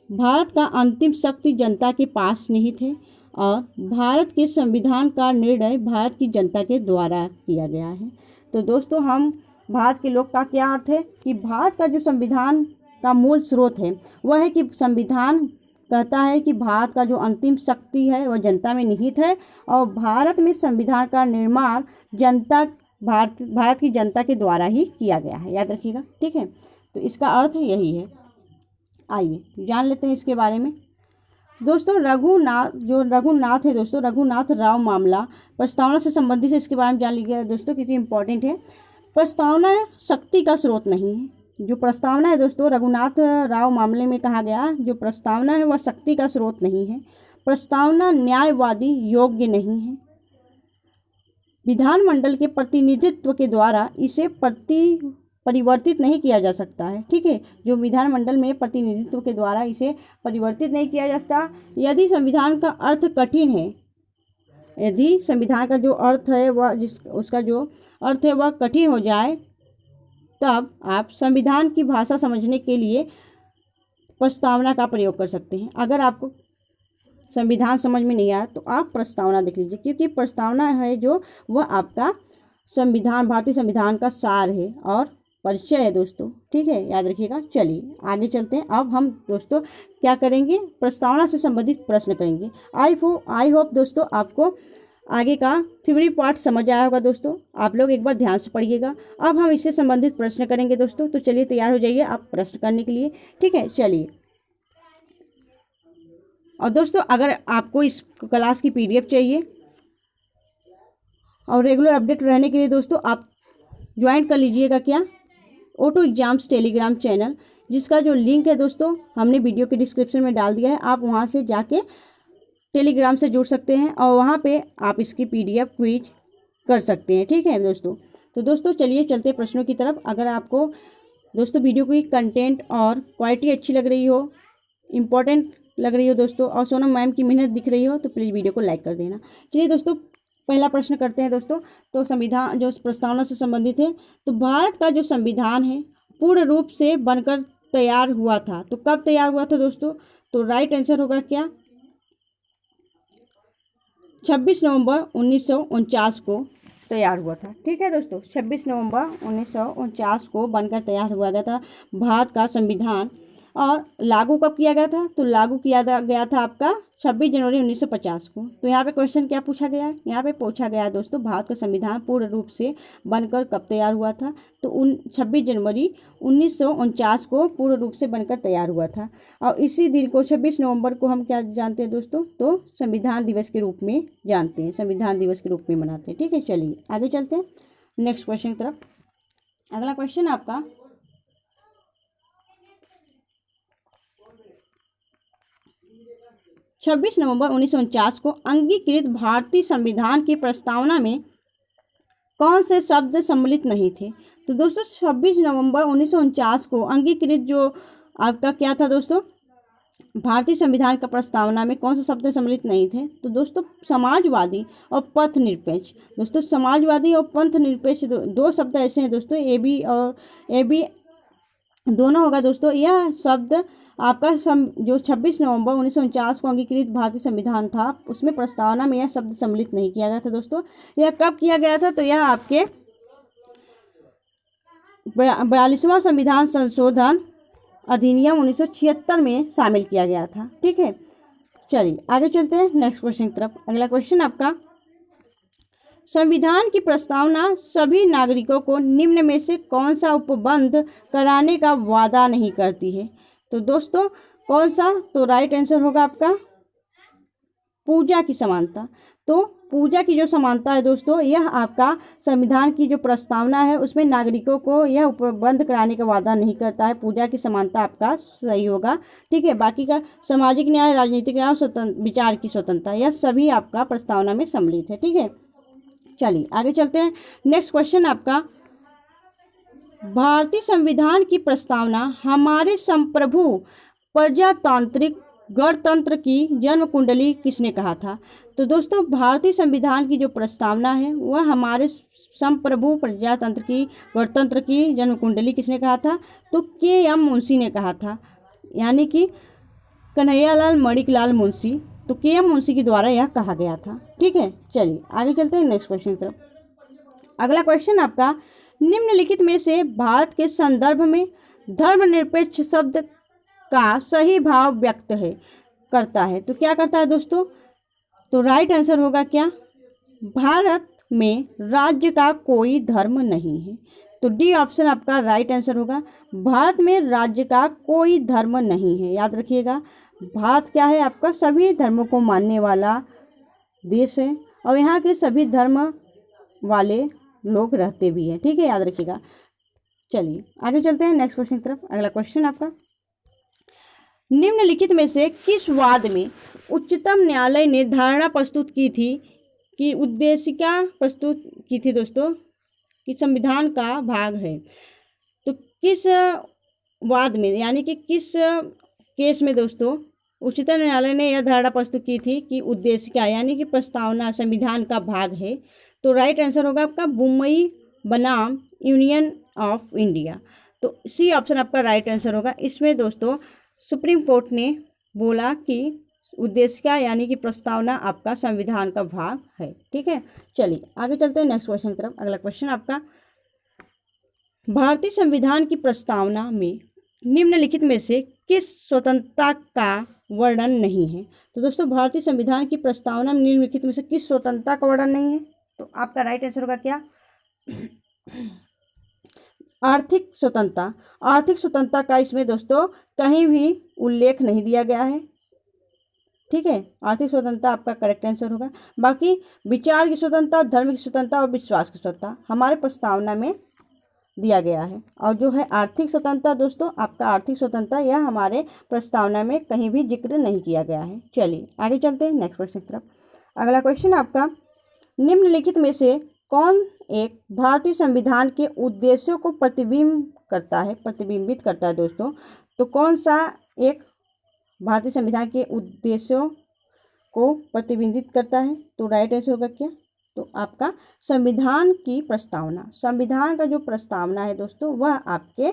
भारत का अंतिम शक्ति जनता के पास निहित है और भारत के संविधान का निर्णय भारत की जनता के द्वारा किया गया है। तो दोस्तों हम भारत के लोग का क्या अर्थ है कि भारत का जो संविधान का मूल स्रोत है वह है कि संविधान कहता है कि भारत का जो अंतिम शक्ति है वह जनता में निहित है और भारत में संविधान का निर्माण भारत की जनता के द्वारा ही किया गया है, याद रखिएगा। ठीक है, तो इसका अर्थ यही है। आइए जान लेते हैं इसके बारे में। दोस्तों रघुनाथ है दोस्तों, रघुनाथ राव मामला प्रस्तावना से संबंधित है, इसके बारे में जान लीजिएगा दोस्तों क्योंकि इम्पोर्टेंट है। प्रस्तावना शक्ति का स्रोत नहीं है। जो प्रस्तावना है दोस्तों रघुनाथ राव मामले में कहा गया, जो प्रस्तावना है वह शक्ति का स्रोत नहीं है। प्रस्तावना न्यायवादी योग्य नहीं है। विधानमंडल के प्रतिनिधित्व के द्वारा इसे परिवर्तित नहीं किया जा सकता है। ठीक है, जो विधानमंडल में प्रतिनिधित्व के द्वारा इसे परिवर्तित नहीं किया जा सकता। यदि संविधान का अर्थ कठिन है, यदि संविधान का जो अर्थ है वह उसका जो अर्थ है वह कठिन हो जाए, तब आप संविधान की भाषा समझने के लिए प्रस्तावना का प्रयोग कर सकते हैं। अगर आपको संविधान समझ में नहीं आया तो आप प्रस्तावना देख लीजिए, क्योंकि प्रस्तावना है जो वह आपका संविधान, भारतीय संविधान का सार है और परिचय है दोस्तों। ठीक है, याद रखिएगा। चलिए आगे चलते हैं। अब हम दोस्तों क्या करेंगे? प्रस्तावना से संबंधित प्रश्न करेंगे। आई होप दोस्तों आपको आगे का थ्योरी पार्ट समझ आया होगा दोस्तों। आप लोग एक बार ध्यान से पढ़िएगा। अब हम इससे संबंधित प्रश्न करेंगे दोस्तों। तो चलिए तैयार हो जाइए आप प्रश्न करने के लिए। ठीक है, चलिए। और दोस्तों अगर आपको इस क्लास की PDF चाहिए और रेगुलर अपडेट रहने के लिए दोस्तों आप ज्वाइन कर लीजिएगा क्या? ऑटो एग्जाम्स टेलीग्राम चैनल, जिसका जो लिंक है दोस्तों हमने वीडियो के डिस्क्रिप्शन में डाल दिया है। आप वहां से जाके टेलीग्राम से जुड़ सकते हैं और वहां पे आप इसकी PDF क्विज कर सकते हैं। ठीक है दोस्तों, तो दोस्तों चलिए चलते हैं प्रश्नों की तरफ। अगर आपको दोस्तों वीडियो की कंटेंट और क्वालिटी अच्छी लग रही हो, इम्पोर्टेंट लग रही हो दोस्तों, और सोनम मैम की मेहनत दिख रही हो, तो प्लीज़ वीडियो को लाइक कर देना। चलिए दोस्तों पहला प्रश्न करते हैं दोस्तों। तो संविधान जो प्रस्तावना से संबंधित है, तो भारत का जो संविधान है पूर्ण रूप से बनकर तैयार हुआ था। तो कब तैयार हुआ था दोस्तों? तो राइट आंसर होगा क्या? 26 नवंबर 1949 को तैयार हुआ था। ठीक है दोस्तों, 26 नवंबर 1949 को बनकर तैयार हुआ गया था भारत का संविधान। और लागू कब किया गया था? तो लागू किया गया था आपका 26 जनवरी 1950 को। तो यहाँ पे क्वेश्चन क्या पूछा गया है? यहाँ पे पूछा गया है दोस्तों भारत का संविधान पूर्ण रूप से बनकर कब तैयार हुआ था? तो 26 जनवरी 1949 को पूर्ण रूप से बनकर तैयार हुआ था। और इसी दिन को 26 नवंबर को हम क्या जानते हैं दोस्तों? तो संविधान दिवस के रूप में जानते हैं, संविधान दिवस के रूप में मनाते हैं। ठीक है, चलिए आगे चलते हैं नेक्स्ट क्वेश्चन की तरफ। अगला क्वेश्चन आपका 26 नवंबर 1949 को अंगीकृत भारतीय संविधान की प्रस्तावना में कौन से शब्द सम्मिलित नहीं थे? तो दोस्तों 26 नवंबर 1949 को अंगीकृत जो आपका क्या था दोस्तों? भारतीय संविधान का प्रस्तावना में कौन से शब्द सम्मिलित नहीं थे? तो दोस्तों समाजवादी और पंथ निरपेक्ष। दोस्तों समाजवादी और पंथ निरपेक्ष दो शब्द ऐसे हैं दोस्तों, ए बी दोनों होगा दोस्तों। यह शब्द आपका जो 26 नवंबर 1949 को अंगीकृत भारतीय संविधान था उसमें प्रस्तावना में यह शब्द सम्मिलित नहीं किया गया था दोस्तों। यह कब किया गया था? तो यह आपके 42वां संविधान संशोधन अधिनियम 1976 में शामिल किया गया था। ठीक है, चलिए आगे चलते हैं नेक्स्ट क्वेश्चन की तरफ। अगला क्वेश्चन आपका संविधान की प्रस्तावना सभी नागरिकों को निम्न में से कौन सा उपबंध कराने का वादा नहीं करती है? तो दोस्तों कौन सा? तो राइट आंसर होगा आपका पूजा की समानता। तो पूजा की जो समानता है दोस्तों, यह आपका संविधान की जो प्रस्तावना है उसमें नागरिकों को यह उपबंध कराने का वादा नहीं करता है। पूजा की समानता आपका सही होगा। ठीक है, बाकी का सामाजिक न्याय, राजनीतिक न्याय और स्वतंत्र विचार की स्वतंत्रता, यह सभी आपका प्रस्तावना में सम्मिलित है। ठीक है, चलिए आगे चलते हैं। नेक्स्ट क्वेश्चन आपका, भारतीय संविधान की प्रस्तावना हमारे संप्रभु प्रजातांत्रिक गणतंत्र की जन्म कुंडली किसने कहा था? तो दोस्तों भारतीय संविधान की जो प्रस्तावना है वह हमारे संप्रभु प्रजातंत्र की गणतंत्र की जन्म कुंडली किसने कहा था? तो के.एम. मुंशी ने कहा था, यानी कि कन्हैयालाल मणिकलाल मुंशी। तो के.एम. मुंशी के द्वारा यह कहा गया था। ठीक है, चलिए आगे चलते हैं नेक्स्ट क्वेश्चन की तरफ। अगला क्वेश्चन आपका, निम्नलिखित में से भारत के संदर्भ में धर्मनिरपेक्ष शब्द का सही भाव व्यक्त करता है? तो क्या करता है दोस्तों? तो राइट आंसर होगा क्या? भारत में राज्य का कोई धर्म नहीं है। तो डी ऑप्शन आपका राइट आंसर होगा। भारत में राज्य का कोई धर्म नहीं है। याद रखिएगा, भारत क्या है आपका? सभी धर्मों को मानने वाला देश है और यहाँ के सभी धर्म वाले लोग रहते भी हैं। ठीक है, याद रखिएगा। चलिए आगे चलते हैं नेक्स्ट क्वेश्चन की तरफ। अगला क्वेश्चन आपका, निम्नलिखित में से किस वाद में उच्चतम न्यायालय ने धारणा प्रस्तुत की थी कि उद्देशिका प्रस्तुत की थी दोस्तों कि संविधान का भाग है? तो किस वाद में, यानी कि किस केस में दोस्तों उच्चतम न्यायालय ने यह धारणा प्रस्तुत की थी कि उद्देशिका यानी कि प्रस्तावना संविधान का भाग है? तो राइट आंसर होगा आपका मुंबई बनाम यूनियन ऑफ इंडिया। तो सी ऑप्शन आपका राइट आंसर होगा। इसमें दोस्तों सुप्रीम कोर्ट ने बोला कि उद्देशिका यानी कि प्रस्तावना आपका संविधान का भाग है। ठीक है, चलिए आगे चलते हैं नेक्स्ट क्वेश्चन की तरफ। अगला क्वेश्चन आपका, भारतीय संविधान की प्रस्तावना में निम्नलिखित में से किस स्वतंत्रता का वर्णन नहीं है? तो दोस्तों भारतीय संविधान की प्रस्तावना में निम्नलिखित में से किस स्वतंत्रता का वर्णन नहीं है? तो आपका राइट आंसर होगा क्या? आर्थिक स्वतंत्रता। आर्थिक स्वतंत्रता का इसमें दोस्तों कहीं भी उल्लेख नहीं दिया गया है। ठीक है, आर्थिक स्वतंत्रता आपका करेक्ट आंसर होगा। बाकी विचार की स्वतंत्रता, धर्म की स्वतंत्रता और विश्वास की स्वतंत्रता हमारे प्रस्तावना में दिया गया है। और जो है आर्थिक स्वतंत्रता दोस्तों, आपका आर्थिक स्वतंत्रता यह हमारे प्रस्तावना में कहीं भी जिक्र नहीं किया गया है। चलिए आगे चलते हैं नेक्स्ट क्वेश्चन की तरफ। अगला क्वेश्चन आपका, निम्नलिखित में से कौन एक भारतीय संविधान के उद्देश्यों को प्रतिबिंबित करता है दोस्तों? तो कौन सा एक भारतीय संविधान के उद्देश्यों को प्रतिबिंबित करता है? तो राइट आंसर होगा क्या? तो आपका संविधान की प्रस्तावना, संविधान का जो प्रस्तावना है दोस्तों वह आपके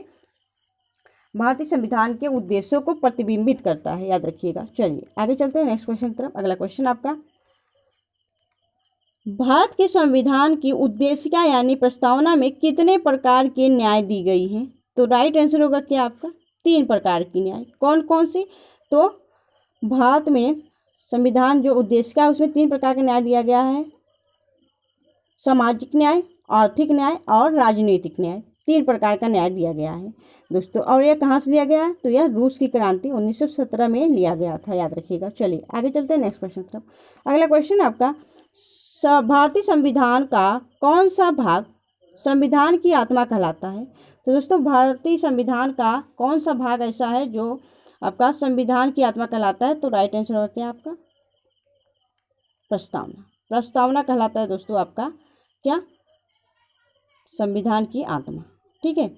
भारतीय संविधान के उद्देश्यों को प्रतिबिंबित करता है। याद रखिएगा। चलिए आगे चलते हैं नेक्स्ट क्वेश्चन की तरफ। अगला क्वेश्चन आपका, भारत के संविधान की उद्देशिका यानी प्रस्तावना में कितने प्रकार के न्याय दी गई हैं? तो राइट आंसर होगा क्या आपका? 3 प्रकार की न्याय। कौन कौन सी? तो भारत में संविधान जो उद्देशिका है उसमें 3 प्रकार का न्याय दिया गया है। सामाजिक न्याय, आर्थिक न्याय और राजनीतिक न्याय। 3 प्रकार का न्याय दिया गया है दोस्तों। और यह कहाँ से लिया गया है? तो यह रूस की क्रांति 1917 में लिया गया था। याद रखिएगा। चलिए आगे चलते हैं नेक्स्ट क्वेश्चन की तरफ। अगला क्वेश्चन आपका, भारतीय संविधान का कौन सा भाग संविधान की आत्मा कहलाता है? तो दोस्तों भारतीय संविधान का कौन सा भाग ऐसा है जो आपका संविधान की आत्मा कहलाता है? तो राइट आंसर होगा क्या आपका? प्रस्तावना। प्रस्तावना कहलाता है दोस्तों आपका क्या? संविधान की आत्मा। ठीक है,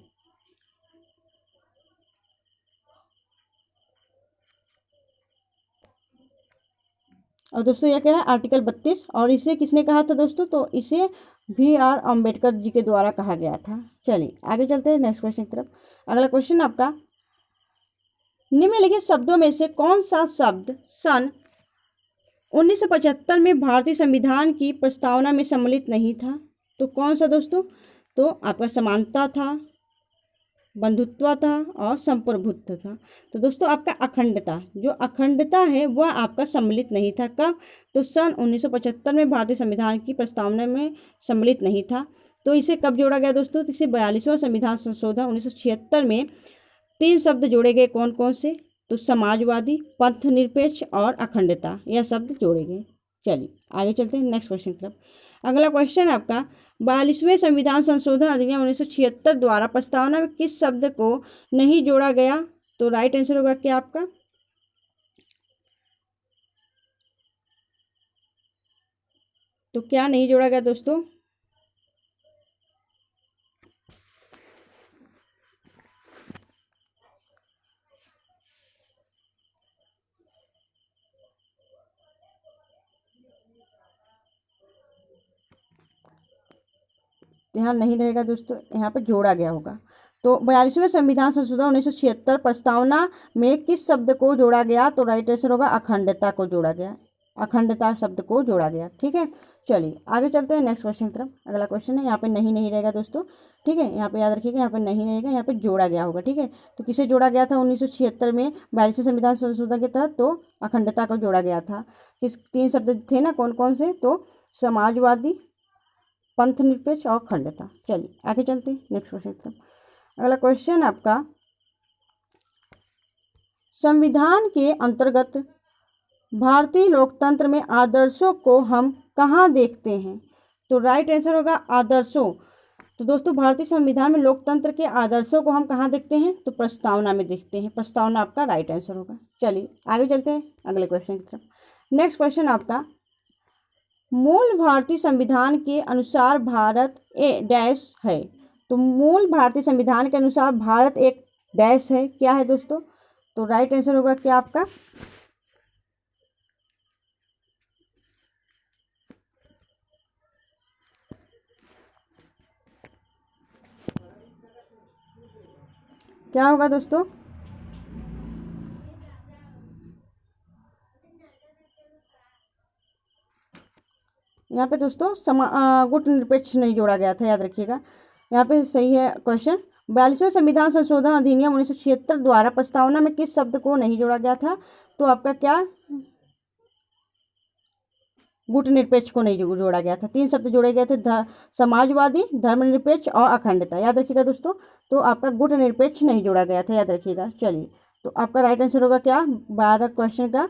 और दोस्तों यह क्या है? आर्टिकल 32। और इसे किसने कहा था दोस्तों? तो इसे B.R. अम्बेडकर जी के द्वारा कहा गया था। चलिए आगे चलते हैं नेक्स्ट क्वेश्चन की तरफ। अगला क्वेश्चन आपका, निम्नलिखित शब्दों में से कौन सा शब्द सन 1975 में भारतीय संविधान की प्रस्तावना में सम्मिलित नहीं था? तो कौन सा दोस्तों? तो आपका समानता था, बंधुत्व था और संप्रभुत्व था। तो दोस्तों आपका अखंडता, जो अखंडता है वह आपका सम्मिलित नहीं था। कब? तो सन 1975 में भारतीय संविधान की प्रस्तावना में सम्मिलित नहीं था। तो इसे कब जोड़ा गया दोस्तों? तो इसे 42वां संविधान संशोधन 1976 में 3 शब्द जोड़े गए। कौन कौन से? तो समाजवादी, पंथ निरपेक्ष और अखंडता, यह शब्द जोड़े गए। चलिए आगे चलते हैं नेक्स्ट क्वेश्चन की तरफ। अगला क्वेश्चन आपका 42वें संविधान संशोधन अधिनियम 1976 द्वारा प्रस्तावना में किस शब्द को नहीं जोड़ा गया? तो राइट आंसर होगा क्या आपका? तो क्या नहीं जोड़ा गया दोस्तों? ध्यान नहीं रहेगा दोस्तों, यहाँ पे जोड़ा गया होगा। तो 42वें संविधान संशोधन 1976 प्रस्तावना में किस शब्द को जोड़ा गया? तो राइट आंसर होगा अखंडता को जोड़ा गया, अखंडता शब्द को जोड़ा गया। ठीक है, चलिए आगे चलते हैं नेक्स्ट क्वेश्चन की तरफ। अगला क्वेश्चन है, यहाँ पे नहीं रहेगा दोस्तों। ठीक है, यहाँ पे याद रखिएगा, यहाँ पे नहीं रहेगा, यहाँ पे जोड़ा गया होगा। ठीक है, तो किसे जोड़ा गया था 1976 में 42वें संविधान संशोधन के तहत? तो अखंडता को जोड़ा गया था। किस 3 शब्द थे ना, कौन कौन से? तो समाजवादी, पंथ निरपेक्ष और अखंडता। चलिए आगे चलते हैं नेक्स्ट क्वेश्चन की तरफ। अगला क्वेश्चन आपका संविधान के अंतर्गत भारतीय लोकतंत्र में आदर्शों को हम कहाँ देखते हैं? तो राइट आंसर होगा आदर्शों। तो दोस्तों भारतीय संविधान में लोकतंत्र के आदर्शों को हम कहाँ देखते हैं? तो प्रस्तावना में देखते हैं। प्रस्तावना आपका राइट आंसर होगा। चलिए आगे चलते हैं अगले क्वेश्चन की तरफ। नेक्स्ट क्वेश्चन आपका मूल भारतीय संविधान के अनुसार भारत ए डैश है। तो मूल भारतीय संविधान के अनुसार भारत एक डैश है। क्या है दोस्तों? तो राइट आंसर होगा क्या आपका? क्या होगा दोस्तों? यहाँ पे दोस्तों गुट निरपेक्ष नहीं जोड़ा गया था, याद रखिएगा। यहाँ पे सही है क्वेश्चन। 42वें संविधान संशोधन अधिनियम 1976 द्वारा प्रस्तावना में किस शब्द को नहीं जोड़ा गया था? तो आपका क्या? गुट निरपेक्ष को नहीं जोड़ा गया था। 3 शब्द जोड़े गए थे, समाजवादी, धर्मनिरपेक्ष और अखंडता, याद रखिएगा दोस्तों। तो आपका गुट निरपेक्ष नहीं जोड़ा गया था, याद रखिएगा। चलिए तो आपका राइट आंसर होगा क्या 12 क्वेश्चन का?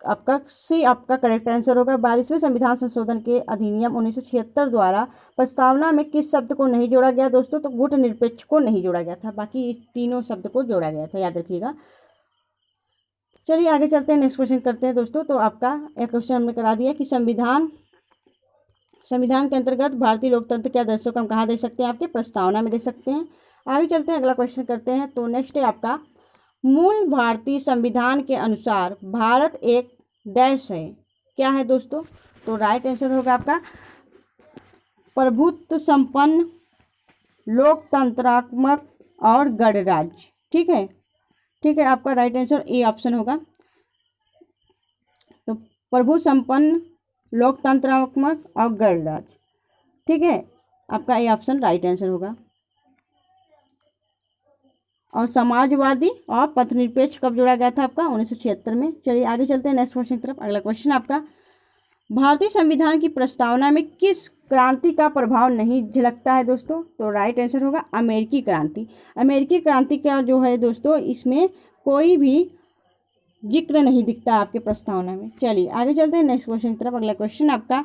आपका सी आपका करेक्ट आंसर होगा। 42वें संविधान संशोधन के अधिनियम 1976 द्वारा प्रस्तावना में किस शब्द को नहीं जोड़ा गया दोस्तों? तो गुट निरपेक्ष को नहीं जोड़ा गया था, बाकी इस तीनों शब्द को जोड़ा गया था, याद रखिएगा। चलिए आगे चलते हैं, नेक्स्ट क्वेश्चन करते हैं दोस्तों। तो आपका एक क्वेश्चन हमने करा दिया कि संविधान के अंतर्गत भारतीय लोकतंत्र के आदर्शों को हम कहाँ देख सकते हैं? आपके प्रस्तावना में देख सकते हैं। आगे चलते हैं, अगला क्वेश्चन करते हैं। तो नेक्स्ट है आपका मूल भारतीय संविधान के अनुसार भारत एक डैश है। क्या है दोस्तों? तो राइट आंसर होगा आपका प्रभुत्व संपन्न, लोकतंत्रात्मक और गणराज्य। ठीक है, ठीक है, आपका राइट आंसर ए ऑप्शन होगा। तो प्रभु संपन्न, लोकतंत्रात्मक और गणराज्य। ठीक है, आपका ए ऑप्शन राइट आंसर होगा। और समाजवादी और पथनिरपेक्ष कब जोड़ा गया था? आपका 1976 में। चलिए आगे चलते हैं नेक्स्ट क्वेश्चन की तरफ। अगला क्वेश्चन आपका भारतीय संविधान की प्रस्तावना में किस क्रांति का प्रभाव नहीं झलकता है दोस्तों? तो राइट आंसर होगा अमेरिकी क्रांति। अमेरिकी क्रांति का जो है दोस्तों, इसमें कोई भी जिक्र नहीं दिखता आपके प्रस्तावना में। चलिए आगे चलते हैं नेक्स्ट क्वेश्चन की तरफ। अगला क्वेश्चन आपका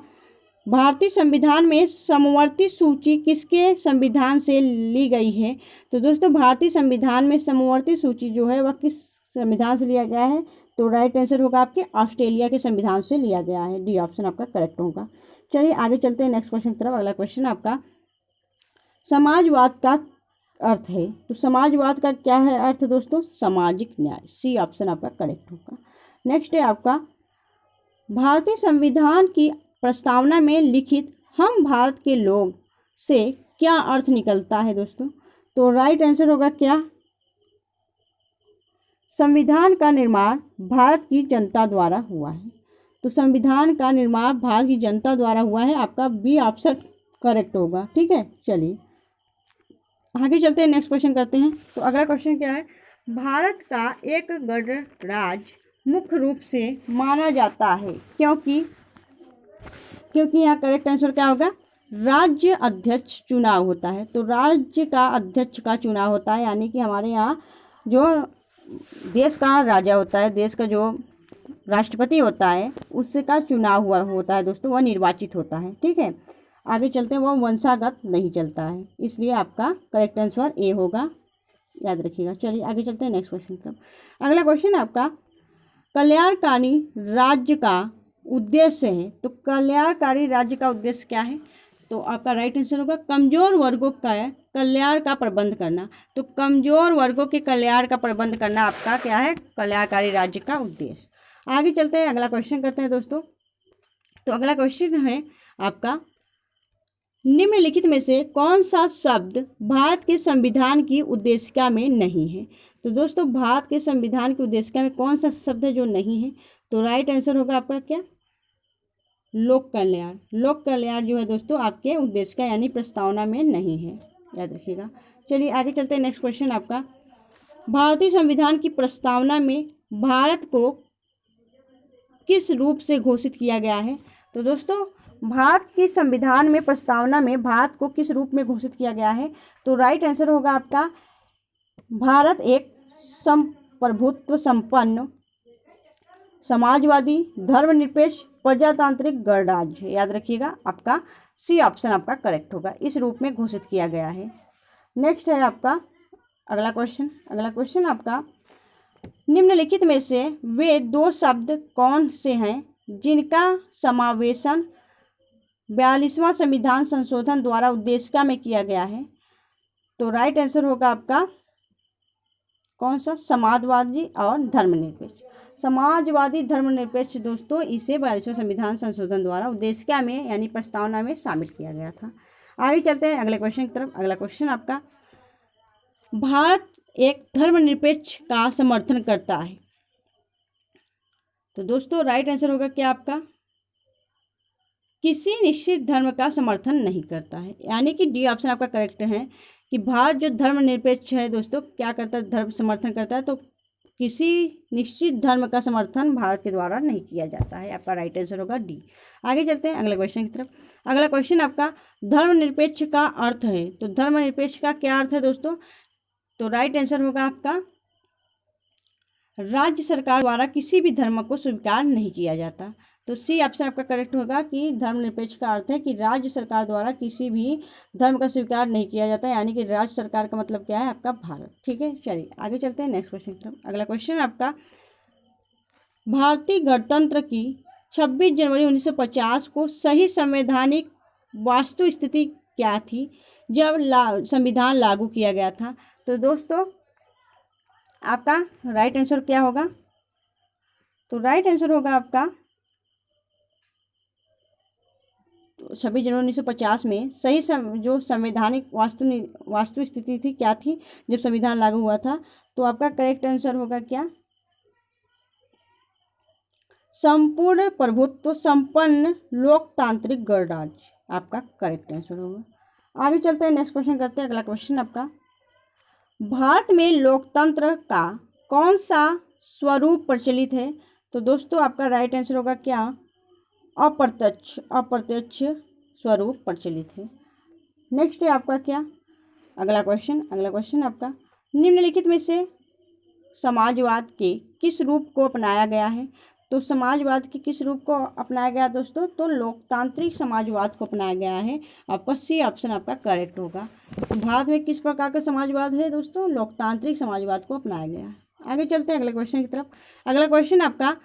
भारतीय संविधान में समवर्ती सूची किसके संविधान से ली गई है? तो दोस्तों भारतीय संविधान में समवर्ती सूची जो है वह किस संविधान से लिया गया है? तो राइट आंसर होगा आपके ऑस्ट्रेलिया के संविधान से लिया गया है। डी ऑप्शन आपका करेक्ट होगा। चलिए आगे चलते हैं नेक्स्ट क्वेश्चन की तरफ। अगला क्वेश्चन आपका समाजवाद का अर्थ है। तो समाजवाद का क्या है अर्थ दोस्तों? सामाजिक न्याय। सी ऑप्शन आपका करेक्ट होगा। नेक्स्ट है आपका भारतीय संविधान की प्रस्तावना में लिखित हम भारत के लोग से क्या अर्थ निकलता है दोस्तों? तो राइट आंसर होगा क्या? संविधान का निर्माण भारत की जनता द्वारा हुआ है। तो संविधान का निर्माण भारत की जनता द्वारा हुआ है, आपका बी ऑप्शन करेक्ट होगा। ठीक है, चलिए आगे चलते हैं, नेक्स्ट क्वेश्चन करते हैं। तो अगला क्वेश्चन क्या है, भारत का एक गणराज्य मुख्य रूप से माना जाता है क्योंकि यहाँ करेक्ट आंसर क्या होगा, राज्य अध्यक्ष चुनाव होता है। तो राज्य का अध्यक्ष का चुनाव होता है, यानी कि हमारे यहाँ जो देश का राजा होता है, देश का जो राष्ट्रपति होता है, उसका चुनाव हुआ होता है दोस्तों, वह निर्वाचित होता है। ठीक है, आगे चलते हैं, वह वंशागत नहीं चलता है, इसलिए आपका करेक्ट आंसर ए होगा, याद रखिएगा। चलिए आगे चलते हैं नेक्स्ट क्वेश्चन की तरफ। अगला क्वेश्चन आपका कल्याणकारी राज्य का उद्देश्य है। तो कल्याणकारी राज्य का उद्देश्य क्या है, तो आपका राइट आंसर होगा कमजोर वर्गों का कल्याण का प्रबंध करना। तो कमजोर वर्गों के कल्याण का प्रबंध करना आपका क्या है, कल्याणकारी राज्य का उद्देश्य। आगे चलते हैं, अगला क्वेश्चन करते हैं दोस्तों। तो अगला क्वेश्चन है आपका, निम्नलिखित में से कौन सा शब्द भारत के संविधान की उद्देशिका में नहीं है। तो दोस्तों भारत के संविधान की उद्देशिका में कौन सा शब्द है जो नहीं है, तो राइट आंसर होगा आपका क्या, लोक कल्याण। लोक कल्याण जो है दोस्तों आपके उद्देशिका यानी प्रस्तावना में नहीं है, याद रखिएगा। चलिए आगे चलते हैं, नेक्स्ट क्वेश्चन आपका, भारतीय संविधान की प्रस्तावना में भारत को किस रूप से घोषित किया गया है। तो दोस्तों भारत की संविधान में प्रस्तावना में भारत को किस रूप में घोषित किया गया है, तो राइट आंसर होगा आपका भारत एक संप्रभुत्व संपन्न समाजवादी धर्मनिरपेक्ष प्रजातांत्रिक गणराज्य है, याद रखिएगा। आपका सी ऑप्शन आपका करेक्ट होगा, इस रूप में घोषित किया गया है। नेक्स्ट है आपका अगला क्वेश्चन। अगला क्वेश्चन आपका, निम्नलिखित में से वे दो शब्द कौन से हैं जिनका समावेशन 42वां संविधान संशोधन द्वारा उद्देशिका में किया गया है। तो राइट आंसर होगा आपका कौन सा, समाजवादी और धर्मनिरपेक्ष। समाजवादी धर्मनिरपेक्ष दोस्तों इसे 42वें संविधान संशोधन द्वारा उद्देशिका में यानी प्रस्तावना में शामिल किया गया था। आगे चलते हैं अगले क्वेश्चन की तरफ। अगला क्वेश्चन आपका, भारत एक धर्मनिरपेक्ष का समर्थन करता है। तो दोस्तों राइट आंसर होगा क्या आपका, किसी निश्चित धर्म का समर्थन नहीं करता है, यानी कि डी ऑप्शन आपका करेक्ट है कि भारत जो धर्मनिरपेक्ष है दोस्तों क्या करता है, धर्म समर्थन करता है। तो किसी निश्चित धर्म का समर्थन भारत के द्वारा नहीं किया जाता है, आपका राइट आंसर होगा डी। आगे चलते हैं अगले क्वेश्चन की तरफ। अगला क्वेश्चन आपका, धर्मनिरपेक्ष का अर्थ है। तो धर्मनिरपेक्ष का क्या अर्थ है दोस्तों, तो राइट आंसर होगा आपका राज्य सरकार द्वारा किसी भी धर्म को स्वीकार नहीं किया जाता। तो सी ऑप्शन आपका करेक्ट होगा कि धर्मनिरपेक्ष का अर्थ है कि राज्य सरकार द्वारा किसी भी धर्म का स्वीकार नहीं किया जाता, यानी कि राज्य सरकार का मतलब क्या है आपका भारत। ठीक है, चलिए आगे चलते हैं नेक्स्ट क्वेश्चन की तरफ। अगला क्वेश्चन आपका, भारतीय गणतंत्र की 26 जनवरी 1950 को सही संवैधानिक वास्तु स्थिति क्या थी जब संविधान लागू किया गया था। तो दोस्तों आपका राइट आंसर क्या होगा, तो राइट आंसर होगा आपका 26 जनवरी 1950 में सही जो संवैधानिक वास्तु स्थिति थी क्या थी जब संविधान लागू हुआ था। तो आपका करेक्ट आंसर होगा क्या, संपूर्ण प्रभुत्व संपन्न लोकतांत्रिक गणराज्य, आपका करेक्ट आंसर होगा। आगे चलते हैं, नेक्स्ट क्वेश्चन करते हैं। अगला क्वेश्चन आपका, भारत में लोकतंत्र का कौन सा स्वरूप प्रचलित है। तो दोस्तों आपका राइट आंसर होगा क्या, अप्रत्यक्ष स्वरूप प्रचलित है। नेक्स्ट है आपका क्या, अगला क्वेश्चन आपका, निम्नलिखित में से समाजवाद के किस रूप को अपनाया गया है। तो समाजवाद के किस रूप को अपनाया गया दोस्तों, तो लोकतांत्रिक समाजवाद को अपनाया गया है, आपका सी ऑप्शन आपका करेक्ट होगा। तो भारत में किस प्रकार का समाजवाद है दोस्तों, लोकतांत्रिक समाजवाद को अपनाया गया है। आगे चलते हैं अगले क्वेश्चन की तरफ। अगला क्वेश्चन आपका,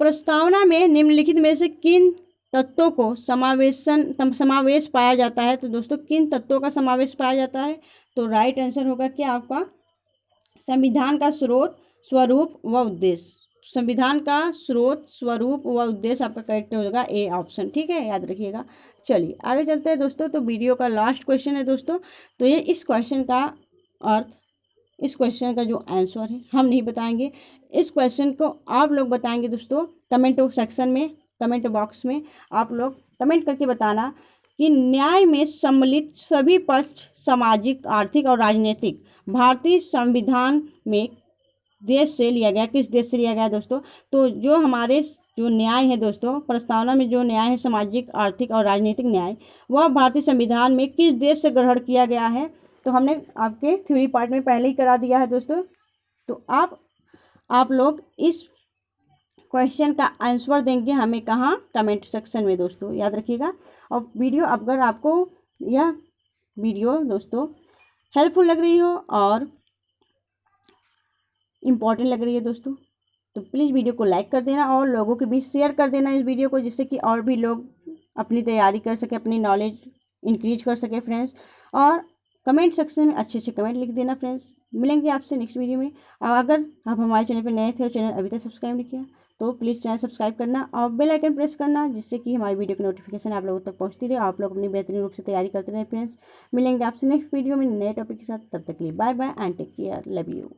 प्रस्तावना में निम्नलिखित में से किन तत्वों को समावेश पाया जाता है। तो दोस्तों किन तत्वों का समावेश पाया जाता है, तो राइट आंसर होगा क्या आपका, संविधान का स्रोत स्वरूप व उद्देश्य। संविधान का स्रोत स्वरूप व उद्देश्य आपका करेक्ट होगा ए ऑप्शन। ठीक है, याद रखिएगा। चलिए आगे चलते हैं दोस्तों। तो वीडियो का लास्ट क्वेश्चन है दोस्तों, तो ये इस क्वेश्चन का अर्थ, इस क्वेश्चन का जो आंसर है हम नहीं बताएंगे, इस क्वेश्चन को आप लोग बताएंगे दोस्तों कमेंट सेक्शन में, कमेंट बॉक्स में आप लोग कमेंट करके बताना कि न्याय में सम्मिलित सभी पक्ष सामाजिक, आर्थिक और राजनीतिक भारतीय संविधान में देश से लिया गया। किस देश से लिया गया दोस्तों? तो जो हमारे जो न्याय है दोस्तों, प्रस्तावना में जो न्याय है सामाजिक, आर्थिक और राजनीतिक न्याय, वह भारतीय संविधान में किस देश से ग्रहण किया गया है? तो हमने आपके थ्योरी पार्ट में पहले ही करा दिया है दोस्तों। तो आप लोग इस क्वेश्चन का आंसर देंगे हमें कहाँ? कमेंट सेक्शन में दोस्तों, याद रखिएगा। और वीडियो, अगर आपको यह वीडियो दोस्तों हेल्पफुल लग रही हो और इम्पॉर्टेंट लग रही है दोस्तों, तो प्लीज़ वीडियो को लाइक कर देना और लोगों के बीच शेयर कर देना इस वीडियो को, जिससे कि और भी लोग अपनी तैयारी कर सके, अपनी नॉलेज इंक्रीज कर सके फ्रेंड्स। और कमेंट सेक्शन में अच्छे अच्छे कमेंट लिख देना फ्रेंड्स। मिलेंगे आपसे नेक्स्ट वीडियो में। और अगर आप हमारे चैनल पर नए थे और चैनल अभी तक सब्सक्राइब नहीं किया तो प्लीज़ चैनल सब्सक्राइब करना और बेल आइकन प्रेस करना, जिससे कि हमारी वीडियो की नोटिफिकेशन आप लोगों तक पहुंचती रहे, आप लोग अपनी बेहतरीन रूप से तैयारी करते रहे फ्रेंड्स। मिलेंगे आपसे नेक्स्ट वीडियो में नए टॉपिक के साथ। तब तक के लिए bye bye and take care, love you.